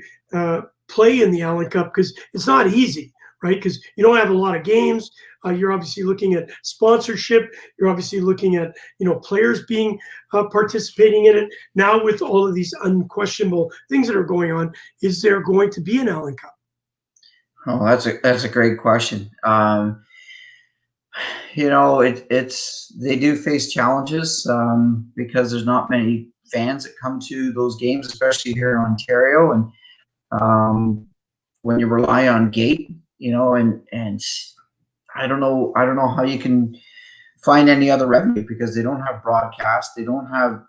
A: play in the Allen Cup? Because it's not easy, right? Because you don't have a lot of games. You're obviously looking at sponsorship. You're obviously looking at players being participating in it. Now with all of these unquestionable things that are going on, is there going to be an Allen Cup?
G: Oh, that's a great question. They do face challenges because there's not many fans that come to those games, especially here in Ontario. And when you rely on gate, and I don't know how you can find any other revenue, because they don't have broadcast, they don't have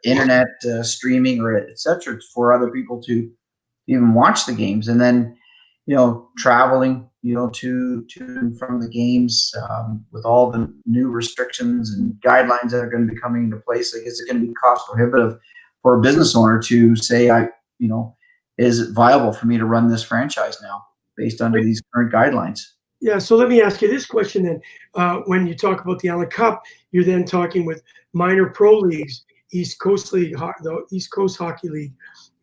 G: internet streaming or etc. for other people to even watch the games. And then traveling to and from the games, with all the new restrictions and guidelines that are going to be coming into place, I guess it's going to be cost prohibitive for a business owner to say, is it viable for me to run this franchise now based under these current guidelines?
A: Yeah, so let me ask you this question then. When you talk about the Allen Cup, you're then talking with minor pro leagues, East Coast League, the East Coast Hockey League,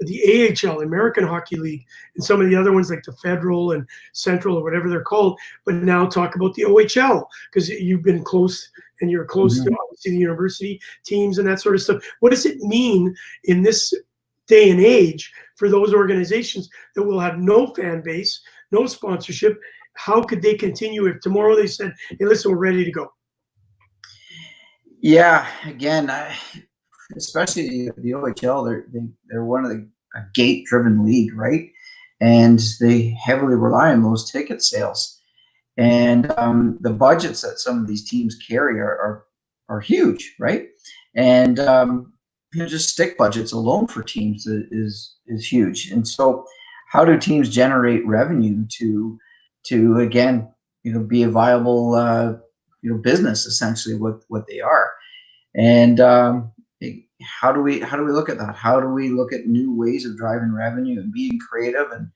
A: the AHL, American Hockey League, and some of the other ones like the Federal and Central or whatever they're called. But now talk about the OHL, because you've been close and you're close to obviously the university teams and that sort of stuff. What does it mean in this day and age for those organizations that will have no fan base, no sponsorship? How could they continue if tomorrow they said, hey, listen, we're ready to go?
G: Yeah, again, especially the OHL, they're one of the a gate-driven league, right? And they heavily rely on those ticket sales. And the budgets that some of these teams carry are huge, right? And just stick budgets alone for teams is huge. And so, how do teams generate revenue to again, be a viable business, essentially what they are? And how do we look at that? How do we look at new ways of driving revenue and being creative? And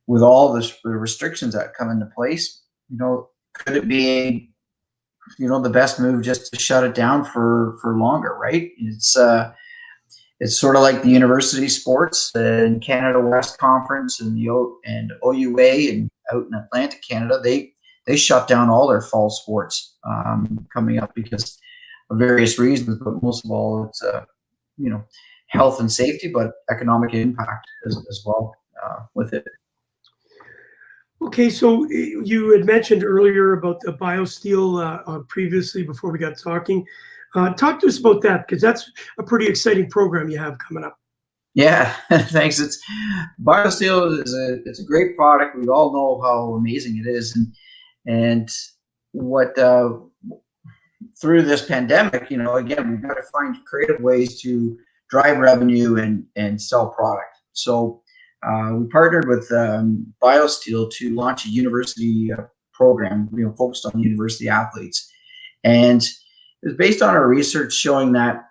G: with all the restrictions that come into place, could it be the best move just to shut it down for longer, right? It's sort of like the university sports in Canada West Conference and and OUA and out in Atlantic Canada. They shut down all their fall sports coming up because of various reasons, but most of all, it's health and safety, but economic impact as well with it.
A: Okay, so you had mentioned earlier about the BioSteel previously before we got talking. Talk to us about that, because that's a pretty exciting program you have coming up.
G: Yeah, thanks. It's BioSteel it's a great product. We all know how amazing it is, and what through this pandemic, again, we've got to find creative ways to drive revenue and sell product. So we partnered with BioSteel to launch a university program, focused on university athletes, and it was based on our research showing that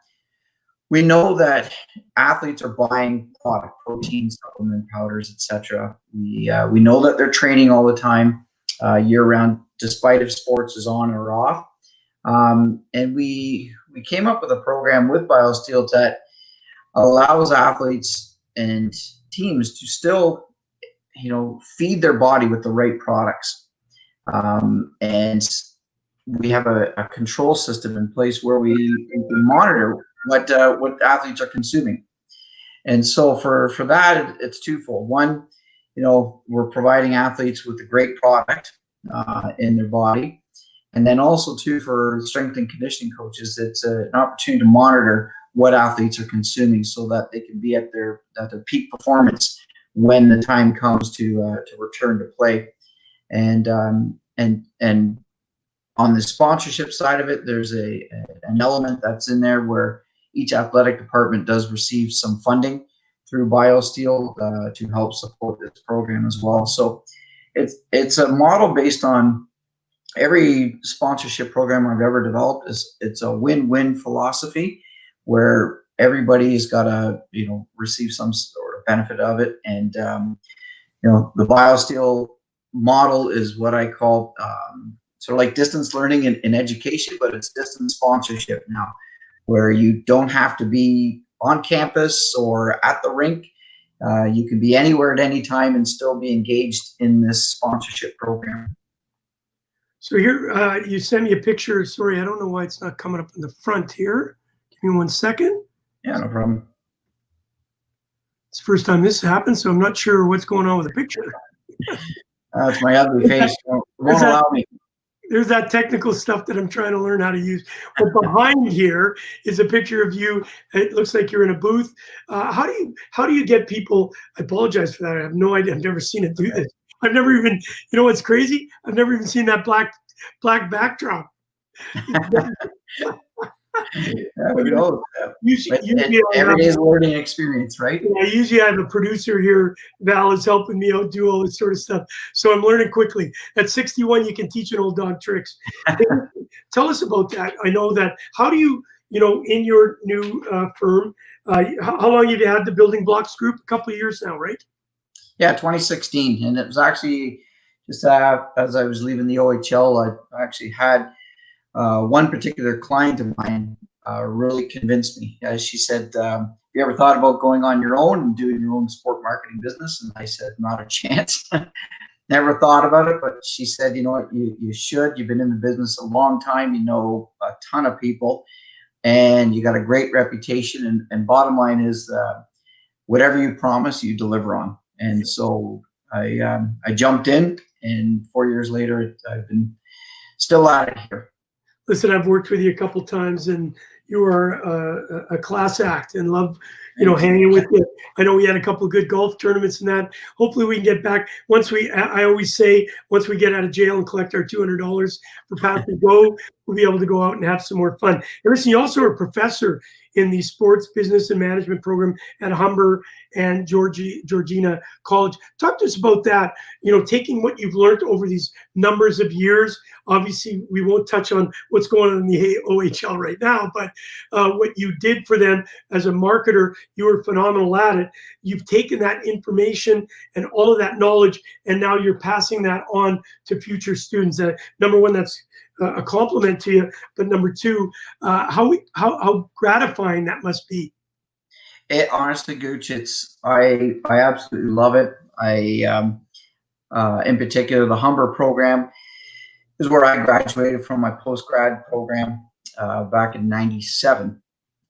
G: we know that athletes are buying product, protein, supplement, powders, etc. We know that they're training all the time, year round, despite if sports is on or off. And we came up with a program with BioSteel that allows athletes and teams to still, feed their body with the right products. And we have a control system in place where we monitor what athletes are consuming. And so for that, it's twofold. One, we're providing athletes with a great product in their body. And then also too, for strength and conditioning coaches, it's an opportunity to monitor what athletes are consuming so that they can be at their peak performance when the time comes to return to play. And on the sponsorship side of it, there's an element that's in there where each athletic department does receive some funding through BioSteel to help support this program as well. So it's a model based on every sponsorship program I've ever developed. It's a win-win philosophy where everybody's got to receive some sort of benefit of it. And the BioSteel model is what I call sort of like distance learning in education, but it's distance sponsorship now, where you don't have to be on campus or at the rink. You can be anywhere at any time and still be engaged in this sponsorship program.
A: So here, you sent me a picture. Sorry, I don't know why it's not coming up in the front here. Give me 1 second.
G: Yeah, no problem.
A: It's the first time this happened, so I'm not sure what's going on with the picture.
G: It's my ugly face. It won't allow me.
A: There's that technical stuff that I'm trying to learn how to use. But behind here is a picture of you. It looks like you're in a booth. How do you get people? I apologize for that. I have no idea. I've never seen it do this. I've never even. You know what's crazy? I've never even seen that black backdrop.
G: Who knows?
A: Usually
G: Every day's a learning experience, right?
A: usually I have a producer here. Val is helping me out do all this sort of stuff. So I'm learning quickly. At 61, you can teach an old dog tricks. Tell us about that. I know that. How do you, in your new firm, how long have you had the Building Blocks Group? A couple of years now, right?
G: Yeah, 2016. And it was actually just as I was leaving the OHL, I actually had one particular client of mine really convinced me. She said, have you ever thought about going on your own and doing your own sport marketing business? And I said, not a chance. Never thought about it. But she said, you know what, you should. You've been in the business a long time. You know a ton of people. And you got a great reputation. And bottom line is whatever you promise, you deliver on. And so I jumped in. And 4 years later, I've been still at it here.
A: Listen, I've worked with you a couple times, and you are a class act, and love, hanging with you. I know we had a couple of good golf tournaments and that. Hopefully, we can get back I always say, once we get out of jail and collect our $200 for Path to Go, we'll be able to go out and have some more fun. And listen, you also are a professor in the sports business and management program at Humber and Georgina College. Talk to us about that. Taking what you've learned over these numbers of years. Obviously, we won't touch on what's going on in the OHL right now, but what you did for them as a marketer, you were phenomenal at it. You've taken that information and all of that knowledge, and now you're passing that on to future students. Number one, that's a compliment to you, but number two, how gratifying that must be.
G: Honestly, Gooch, I absolutely love it. In particular, the Humber program is where I graduated from my post-grad program back in '97.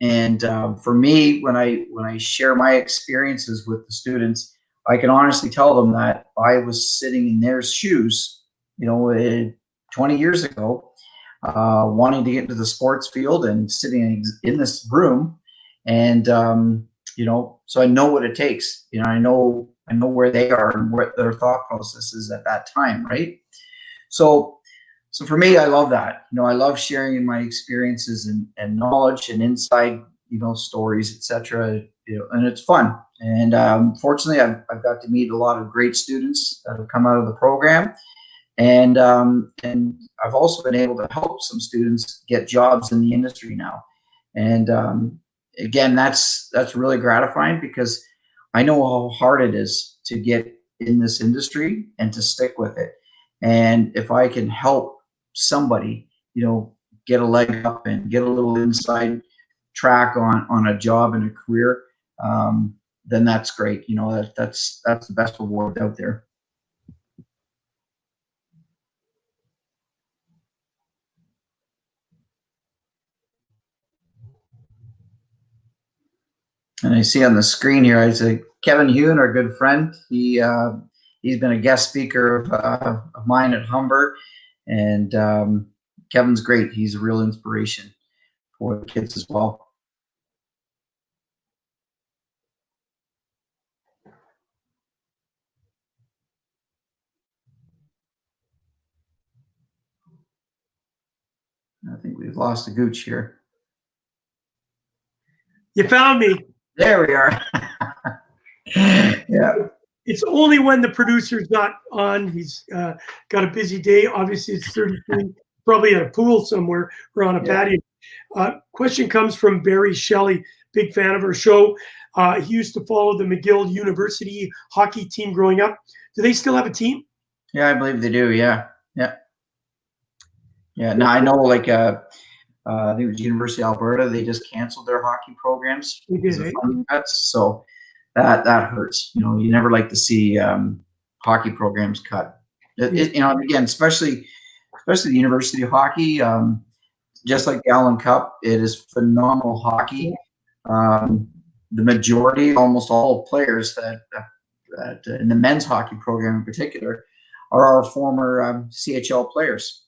G: And for me, when I share my experiences with the students, I can honestly tell them that I was sitting in their shoes, 20 years ago, wanting to get into the sports field and sitting in this room. And, so I know what it takes. I know where they are and what their thought process is at that time, right? So for me, I love that. I love sharing in my experiences and knowledge and inside, stories, etc. And it's fun. And fortunately, I've got to meet a lot of great students that have come out of the program. And I've also been able to help some students get jobs in the industry now. And again, that's really gratifying because I know how hard it is to get in this industry and to stick with it. And if I can help somebody, get a leg up and get a little inside track on a job and a career, then that's great. That's the best reward out there. And I see on the screen here, I say Kevin Hune, our good friend. He's been a guest speaker of mine at Humber, and Kevin's great. He's a real inspiration for the kids as well. I think we've lost a Gooch here.
A: You found me.
G: There we are. Yeah.
A: It's only when the producer's not on. He's got a busy day. Obviously, it's 33, probably at a pool somewhere or on a patio. Question comes from Barry Shelley, big fan of our show. He used to follow the McGill University hockey team growing up. Do they still have a team?
G: Yeah, I believe they do. Yeah. Now I know, I think it was University of Alberta. They just canceled their hockey programs because of funding cuts. So that hurts. You never like to see hockey programs cut. Again, especially the University of Hockey. Just like the Allen Cup, it is phenomenal hockey. The majority, almost all players that in the men's hockey program in particular, are our former CHL players.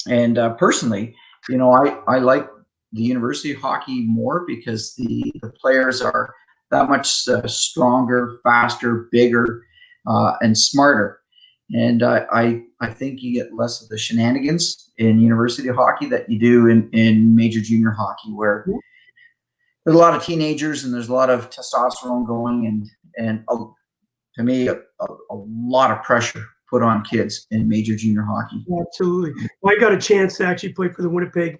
G: And personally, I like the university hockey more because the players are that much stronger, faster, bigger, and smarter. And I think you get less of the shenanigans in university hockey that you do in major junior hockey, where there's a lot of teenagers and there's a lot of testosterone going, and to me, a lot of pressure put on kids in major junior hockey.
A: Absolutely. Well, I got a chance to actually play for the Winnipeg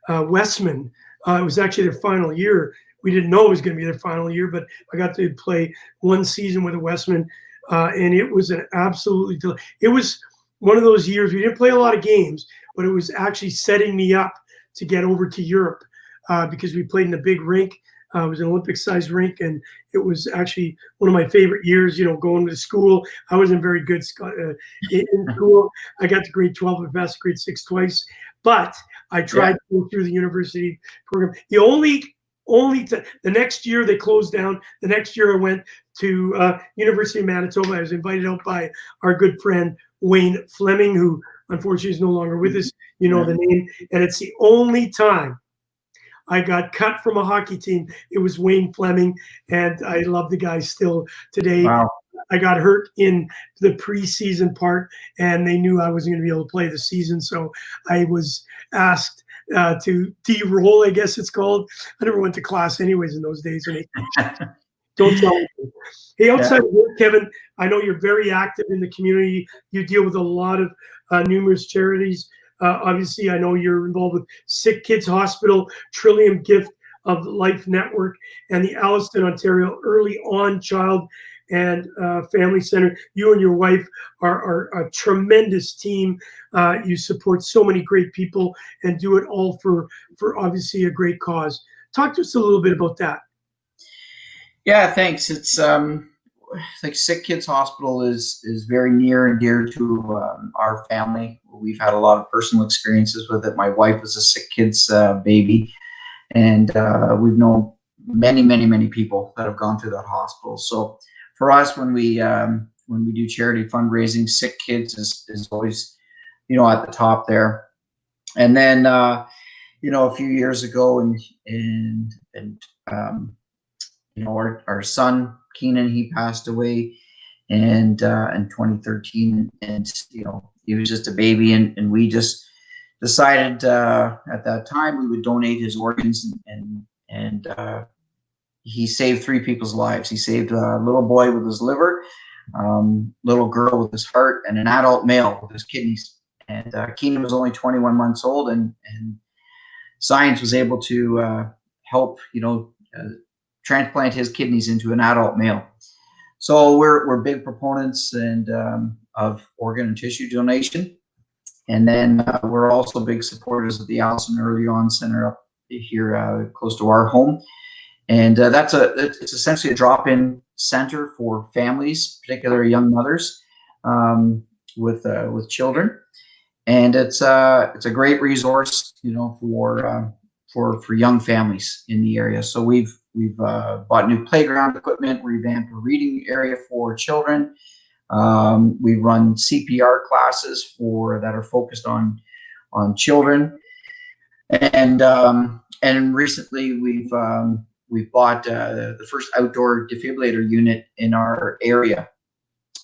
A: Westmen. It was actually their final year. We didn't know it was going to be their final year, but I got to play one season with the Westmen, and it was an absolutely. It was one of those years we didn't play a lot of games, but it was actually setting me up to get over to Europe because we played in a big rink. It was an Olympic-sized rink, and it was actually one of my favorite years. Going to school. I wasn't very good in school. I got to grade 12 at best, grade 6 twice, but I tried to go through the university program. The next year they closed down. The next year I went to University of Manitoba. I was invited out by our good friend Wayne Fleming, who unfortunately is no longer with us. You know the name, and it's the only time I got cut from a hockey team. It was Wayne Fleming, and I love the guy still today.
G: Wow.
A: I got hurt in the preseason part, and they knew I wasn't going to be able to play the season, so I was asked to de-roll, I guess it's called. I never went to class anyways in those days. And don't tell me. Hey, outside of work, Kevin, I know you're very active in the community. You deal with a lot of numerous charities. Obviously, I know you're involved with Sick Kids Hospital, Trillium Gift of Life Network, and the Alliston, Ontario Early On Child and Family Center. You and your wife are a tremendous team. You support so many great people and do it all for obviously a great cause. Talk to us a little bit about that.
G: Yeah, thanks. It's like Sick Kids Hospital is very near and dear to our family. We've had a lot of personal experiences with it. My wife was a sick kids baby, and we've known many people that have gone through that hospital. So for us, when we do charity fundraising, Sick Kids is always at the top there. And then a few years ago, and our son Keenan, he passed away in 2013, and he was just a baby, and we just decided at that time we would donate his organs, and he saved 3 people's lives. He saved a little boy with his liver, little girl with his heart, and an adult male with his kidneys. And Keenan was only 21 months old, and science was able to help transplant his kidneys into an adult male. So we're big proponents of organ and tissue donation, and then we're also big supporters of the Alliston Early On Center up here close to our home, and it's essentially a drop-in center for families, particularly young mothers with children, and it's a great resource for young families in the area. So we've bought new playground equipment, revamped a reading area for children. We run CPR classes that are focused on children, and recently we've bought the first outdoor defibrillator unit in our area,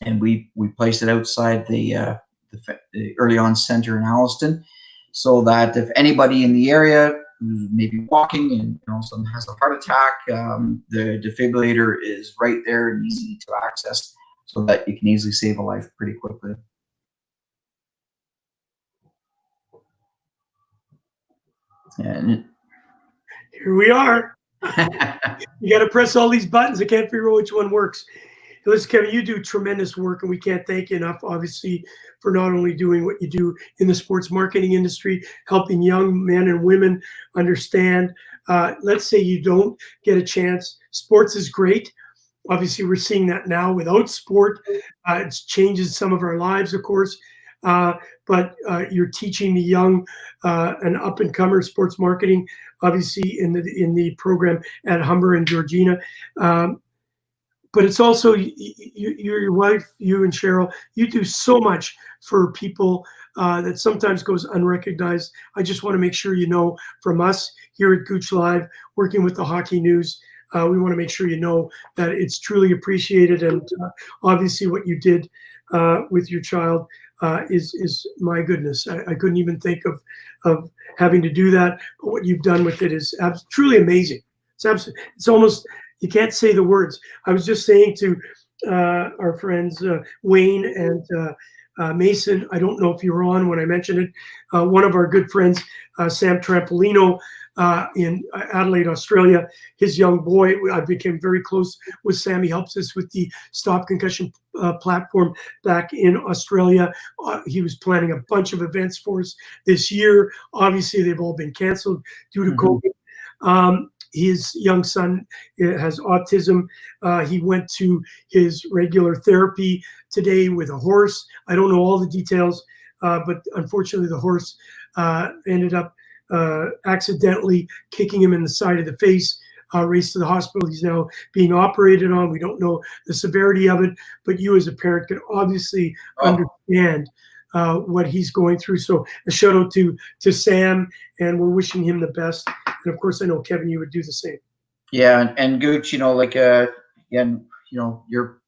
G: and we placed it outside the Early On Center in Alliston, so that if anybody in the area maybe walking and someone has a heart attack, the defibrillator is right there and easy to access, so that you can easily save a life pretty quickly. And
A: here we are. You got to press all these buttons. I can't figure out which one works. Listen, Kevin, you do tremendous work, and we can't thank you enough, obviously, for not only doing what you do in the sports marketing industry, helping young men and women understand. Let's say you don't get a chance. Sports is great. Obviously, we're seeing that now without sport. It changes some of our lives, of course. But you're teaching the young and up-and-comer sports marketing, obviously, in the program at Humber and Georgina. But it's also your wife, you and Cheryl, you do so much for people that sometimes goes unrecognized. I just want to make sure you know from us here at Gouche Live, working with the Hockey News, we want to make sure you know that it's truly appreciated. And obviously what you did with your child is my goodness. I couldn't even think of having to do that. But what you've done with it is truly amazing. It's almost, you can't say the words. I was just saying to our friends Wayne and Mason, I don't know if you were on when I mentioned it, one of our good friends, Sam Trampolino, in Adelaide, Australia, his young boy, I became very close with Sam. He helps us with the Stop Concussion platform back in Australia. He was planning a bunch of events for us this year. Obviously, they've all been canceled due to COVID. His young son has autism. He went to his regular therapy today with a horse. I don't know all the details, but unfortunately the horse ended up accidentally kicking him in the side of the face, raced to the hospital. He's now being operated on. We don't know the severity of it, but you as a parent can obviously understand what he's going through. So a shout out to Sam, and we're wishing him the best. And of course, I know Kevin, you would do the same.
G: Yeah, and Gooch, you know, like again, you know, you're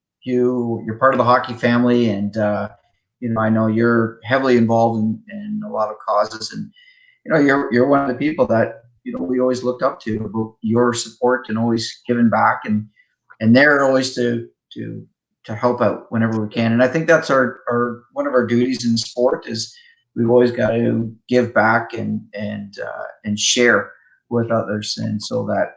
G: part of the hockey family, and you know, I know you're heavily involved in a lot of causes, and you know, you're one of the people that, you know, we always looked up to about your support and always giving back, and they're always to help out whenever we can. And I think that's our one of our duties in sport is we've always got to give back and share with others, and so that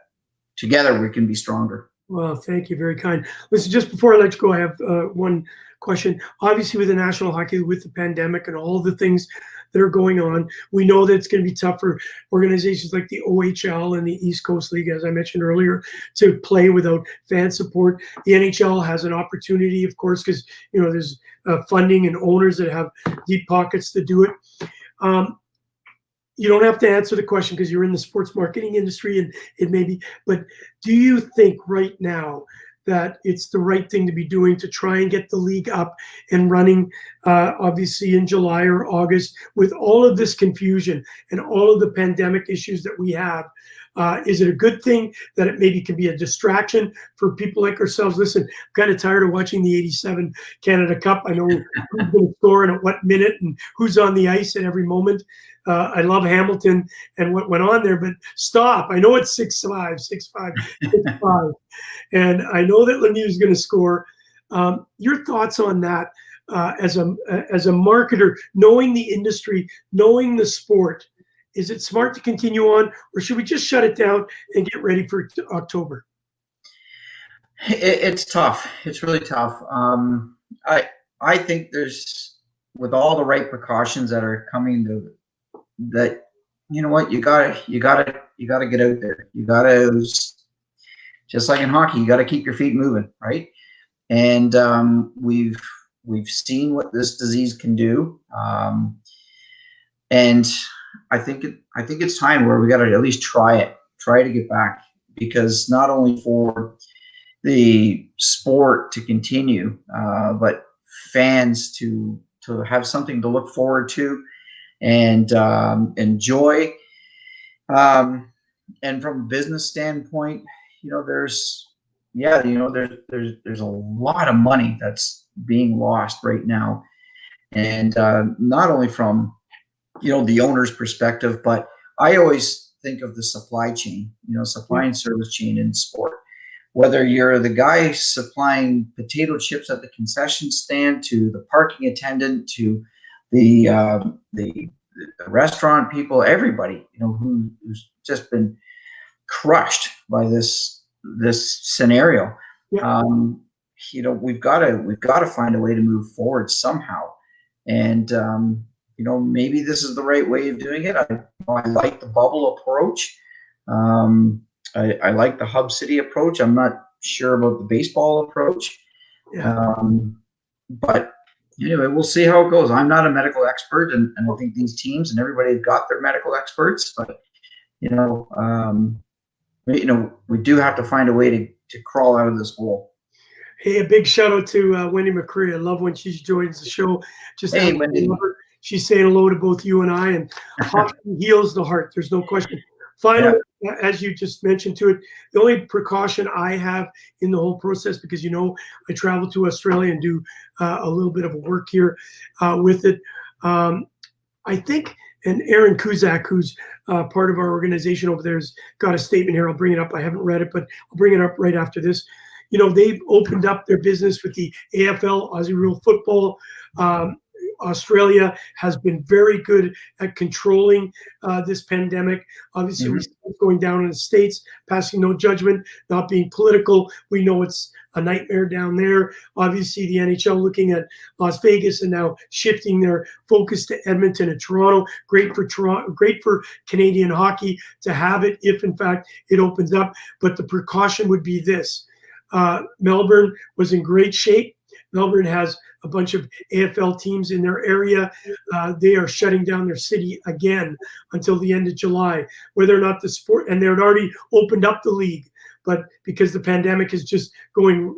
G: together we can be stronger.
A: Well, thank you. Very kind. Listen, just before I let you go, I have one question. Obviously, with the National Hockey, with the pandemic and all the things that are going on, we know that it's going to be tough for organizations like the OHL and the East Coast League, as I mentioned earlier, to play without fan support. The NHL has an opportunity, of course, because, you know, there's funding and owners that have deep pockets to do it. You don't have to answer the question because you're in the sports marketing industry, and it may be, but do you think right now that it's the right thing to be doing to try and get the league up and running, obviously in July or August, with all of this confusion and all of the pandemic issues that we have? Is it a good thing that it maybe can be a distraction for people like ourselves? Listen, I'm kind of tired of watching the 87 Canada Cup. I know who's going to score and at what minute and who's on the ice at every moment. I love Hamilton and what went on there, but stop. I know it's 6-5, 6-5, 6-5. And I know that Lemieux is going to score. Your thoughts on that as a marketer, knowing the industry, knowing the sport? Is it smart to continue on, or should we just shut it down and get ready for October?
G: It's tough. It's really tough. I think there's, with all the right precautions that are coming to that, you know what, you gotta get out there. You gotta, just like in hockey, you gotta keep your feet moving, right? And we've seen what this disease can do, and I think it's time where we got to at least try to get back, because not only for the sport to continue, but fans to have something to look forward to and enjoy. And from a business standpoint, you know, there's a lot of money that's being lost right now, and not only from, you know, the owner's perspective, but I always think of the supply chain, you know, supply and service chain in sport. Whether you're the guy supplying potato chips at the concession stand, to the parking attendant, to the restaurant people, everybody, you know, who's just been crushed by this scenario.
A: Yeah.
G: You know, we've got to find a way to move forward somehow, and you know, maybe this is the right way of doing it. I like the bubble approach. I like the hub city approach. I'm not sure about the baseball approach.
A: Yeah.
G: But anyway, we'll see how it goes. I'm not a medical expert, and I think these teams and everybody have got their medical experts. But you know, we do have to find a way to crawl out of this hole.
A: Hey, a big shout out to Wendy McCree. I love when she joins the show. Just
G: hey, Wendy.
A: she's saying hello to both you and I. And hockey heals the heart. There's no question. Finally, as you just mentioned to it, the only precaution I have in the whole process, because I travel to Australia and do a little bit of work here with it. I think, and Aaron Kuzak, who's part of our organization over there, has got a statement here. I'll bring it up. I haven't read it, but I'll bring it up right after this. They've opened up their business with the AFL, Aussie Rules Football. Australia has been very good at controlling this pandemic. Obviously, we see what's going down in the States, passing no judgment, not being political. We know it's a nightmare down there. Obviously, the NHL looking at Las Vegas and now shifting their focus to Edmonton and Toronto. Great for Toronto, great for Canadian hockey to have it if, in fact, it opens up. But the precaution would be this. Melbourne was in great shape. Melbourne has a bunch of AFL teams in their area. They are shutting down their city again until the end of July. Whether or not the sport, and they had already opened up the league, but because the pandemic is just going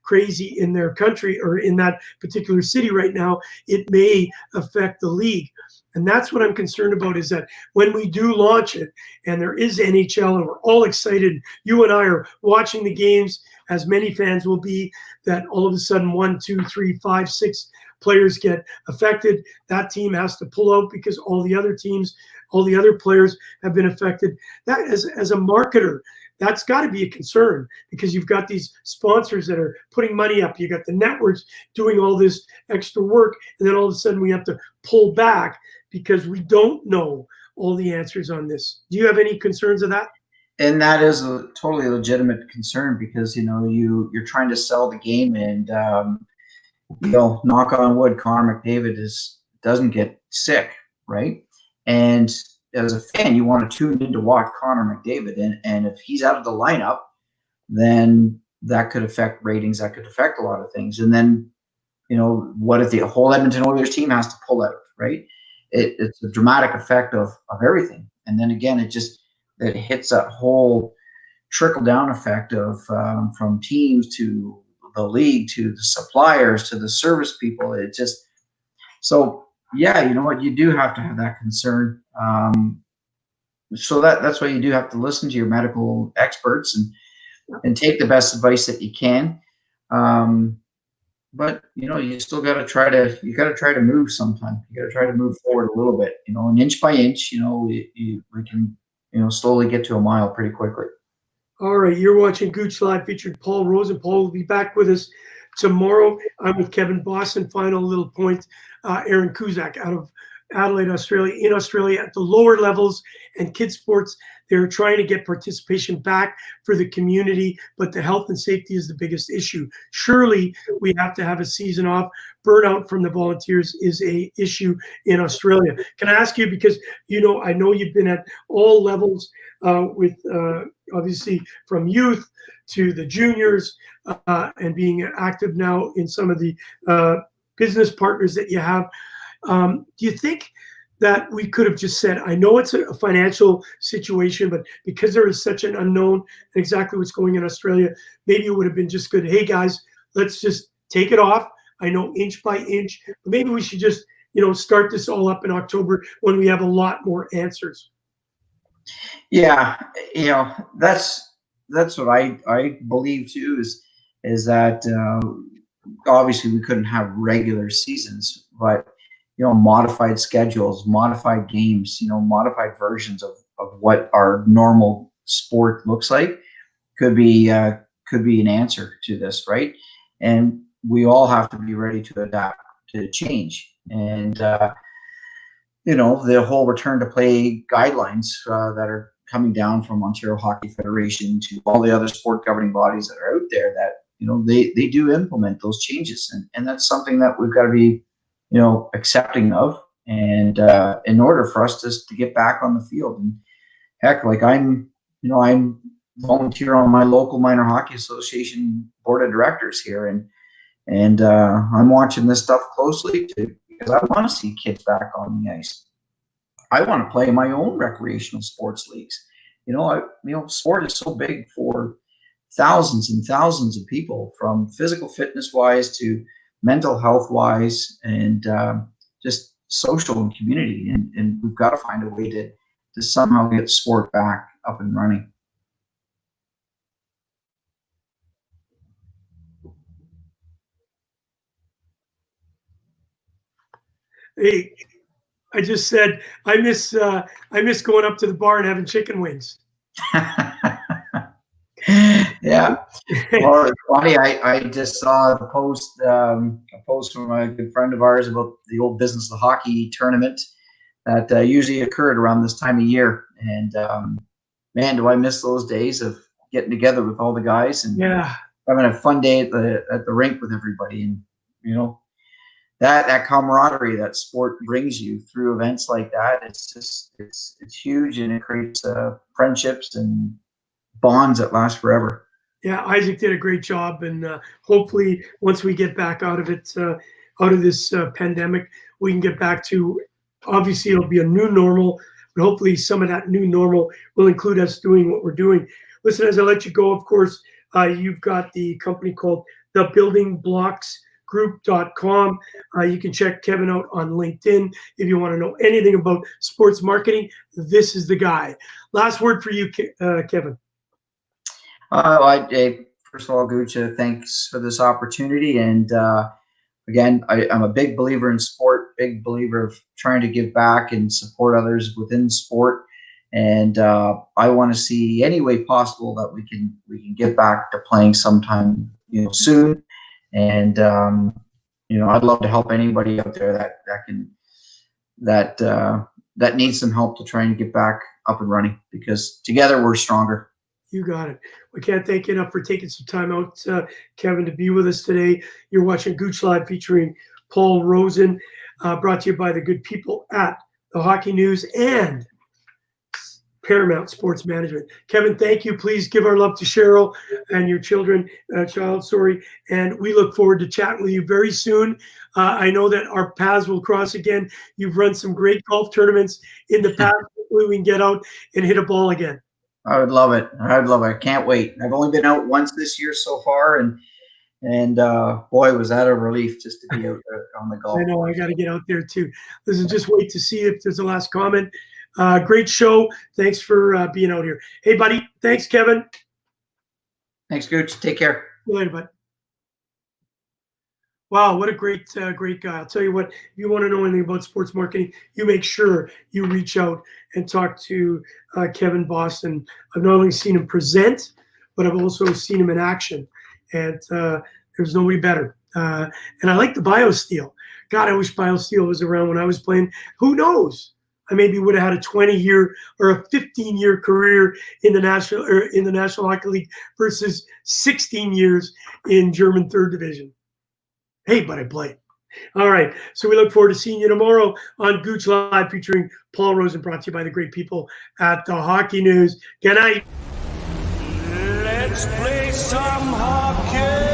A: crazy in their country or in that particular city right now, it may affect the league. And that's what I'm concerned about, is that when we do launch it and there is NHL and we're all excited, you and I are watching the games, as many fans will be, that all of a sudden 1, 2, 3, 5, 6 players get affected. That team has to pull out because all the other teams, all the other players have been affected. That, as a marketer, that's got to be a concern, because you've got these sponsors that are putting money up. You got the networks doing all this extra work, and then all of a sudden we have to pull back because we don't know all the answers on this. Do you have any concerns of that?
G: And that is a totally legitimate concern, because you're trying to sell the game, and knock on wood, Connor McDavid doesn't get sick, right? And as a fan, you want to tune in to watch Connor McDavid, and if he's out of the lineup, then that could affect ratings. That could affect a lot of things. And then, what if the whole Edmonton Oilers team has to pull out, right? It's a dramatic effect of everything. And then again, it hits that whole trickle down effect of from teams to the league to the suppliers to the service people. You know what, you do have to have that concern. So that's why you do have to listen to your medical experts and take the best advice that you can. But you still got to try to move sometime. You got to try to move forward a little bit, and inch by inch, we can, slowly get to a mile pretty quickly.
A: All right, you're watching Gouche Live featuring Paul Rose, and Paul will be back with us tomorrow. I'm with Kevin Boston. Final little point, Aaron Kuzak out of Adelaide, Australia. In Australia, at the lower levels and kids sports, they're trying to get participation back for the community, but the health and safety is the biggest issue. Surely we have to have a season off. Burnout from the volunteers is a issue in Australia. Can I ask you, because I know you've been at all levels with obviously from youth to the juniors and being active now in some of the business partners that you have. Do you think that we could have just said, I know it's a financial situation, but because there is such an unknown and exactly what's going in Australia, maybe it would have been just good. Hey guys, let's just take it off. I know inch by inch, but maybe we should just, start this all up in October when we have a lot more answers.
G: Yeah. That's what I believe too, is that obviously we couldn't have regular seasons, but modified schedules, modified games, modified versions of what our normal sport looks like could be an answer to this, right? And we all have to be ready to adapt to change. And the whole return to play guidelines that are coming down from Ontario Hockey Federation to all the other sport governing bodies that are out there, that they do implement those changes, and that's something that we've got to be accepting of, and in order for us to get back on the field. And heck, like I'm volunteer on my local minor hockey association board of directors here, and I'm watching this stuff closely too, because I want to see kids back on the ice. I want to play in my own recreational sports leagues. Sport is so big for thousands and thousands of people, from physical fitness wise to mental health wise, and just social and community, and we've got to find a way to somehow get sport back up and running.
A: Hey, I just said I miss going up to the bar and having chicken wings.
G: Yeah. Well, it's funny. I just saw a post from a good friend of ours about the old business of hockey tournament that usually occurred around this time of year. And man, do I miss those days of getting together with all the guys and having a fun day at the rink with everybody. And you know, that camaraderie that sport brings you through events like that, it's huge, and it creates friendships and bonds that last forever.
A: Yeah, Isaac did a great job, and hopefully once we get back out of it, out of this pandemic, we can get back to, obviously it'll be a new normal, but hopefully some of that new normal will include us doing what we're doing. Listen, as I let you go, of course, you've got the company called thebuildingblocksgroup.com. You can check Kevin out on LinkedIn. If you want to know anything about sports marketing, this is the guy. Last word for you, Kevin.
G: First of all, Gouche, thanks for this opportunity. And again, I'm a big believer in sport, big believer of trying to give back and support others within sport. And I want to see any way possible that we can get back to playing sometime, soon. And I'd love to help anybody out there that needs some help to try and get back up and running, because together we're stronger.
A: You got it. We can't thank you enough for taking some time out, Kevin, to be with us today. You're watching Gouche Live featuring Paul Rosen, brought to you by the good people at the Hockey News and Paramount Sports Management. Kevin, thank you. Please give our love to Cheryl and your child, and we look forward to chatting with you very soon. I know that our paths will cross again. You've run some great golf tournaments in the past. Hopefully we can get out and hit a ball again.
G: I would love it. I can't wait. I've only been out once this year so far, and boy, was that a relief just to be out there on the golf.
A: I know. I got to get out there too. Listen, just wait to see if there's a last comment. Great show. Thanks for being out here. Hey, buddy. Thanks, Kevin.
G: Thanks, Gouche. Take care.
A: See you later, bud. Wow, what a great guy. I'll tell you what, if you want to know anything about sports marketing, you make sure you reach out and talk to Kevin Boston. I've not only seen him present, but I've also seen him in action. And there's nobody better. And I like the BioSteel. God, I wish BioSteel was around when I was playing. Who knows? I maybe would have had a 20-year or a 15-year career in the National Hockey League versus 16 years in German Third Division. Hey, but I played. All right. So we look forward to seeing you tomorrow on Gouche Live featuring Paul Rosen, brought to you by the great people at the Hockey News. Good night.
H: Let's play some hockey.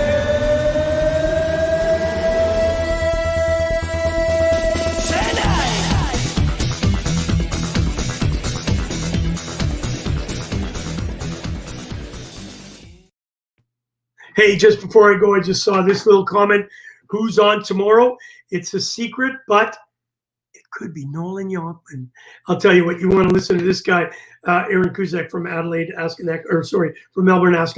A: Hey, just before I go, I just saw this little comment. Who's on tomorrow? It's a secret, but it could be Nolan Yompin. I'll tell you what, you want to listen to this guy, Aaron Kuzak from from Melbourne asking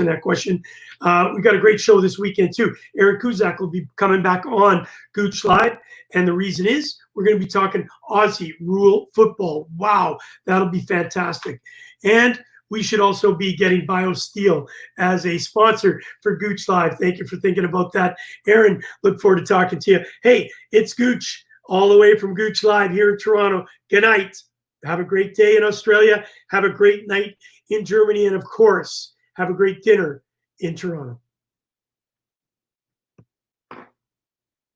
A: that question. We got a great show this weekend too. Aaron Kuzak will be coming back on Gouche Live, and the reason is we're going to be talking Aussie rule football. Wow, that'll be fantastic. And we should also be getting BioSteel as a sponsor for Gouche Live. Thank you for thinking about that. Aaron, look forward to talking to you. Hey, it's Gouche, all the way from Gouche Live here in Toronto. Good night. Have a great day in Australia. Have a great night in Germany. And of course, have a great dinner in Toronto.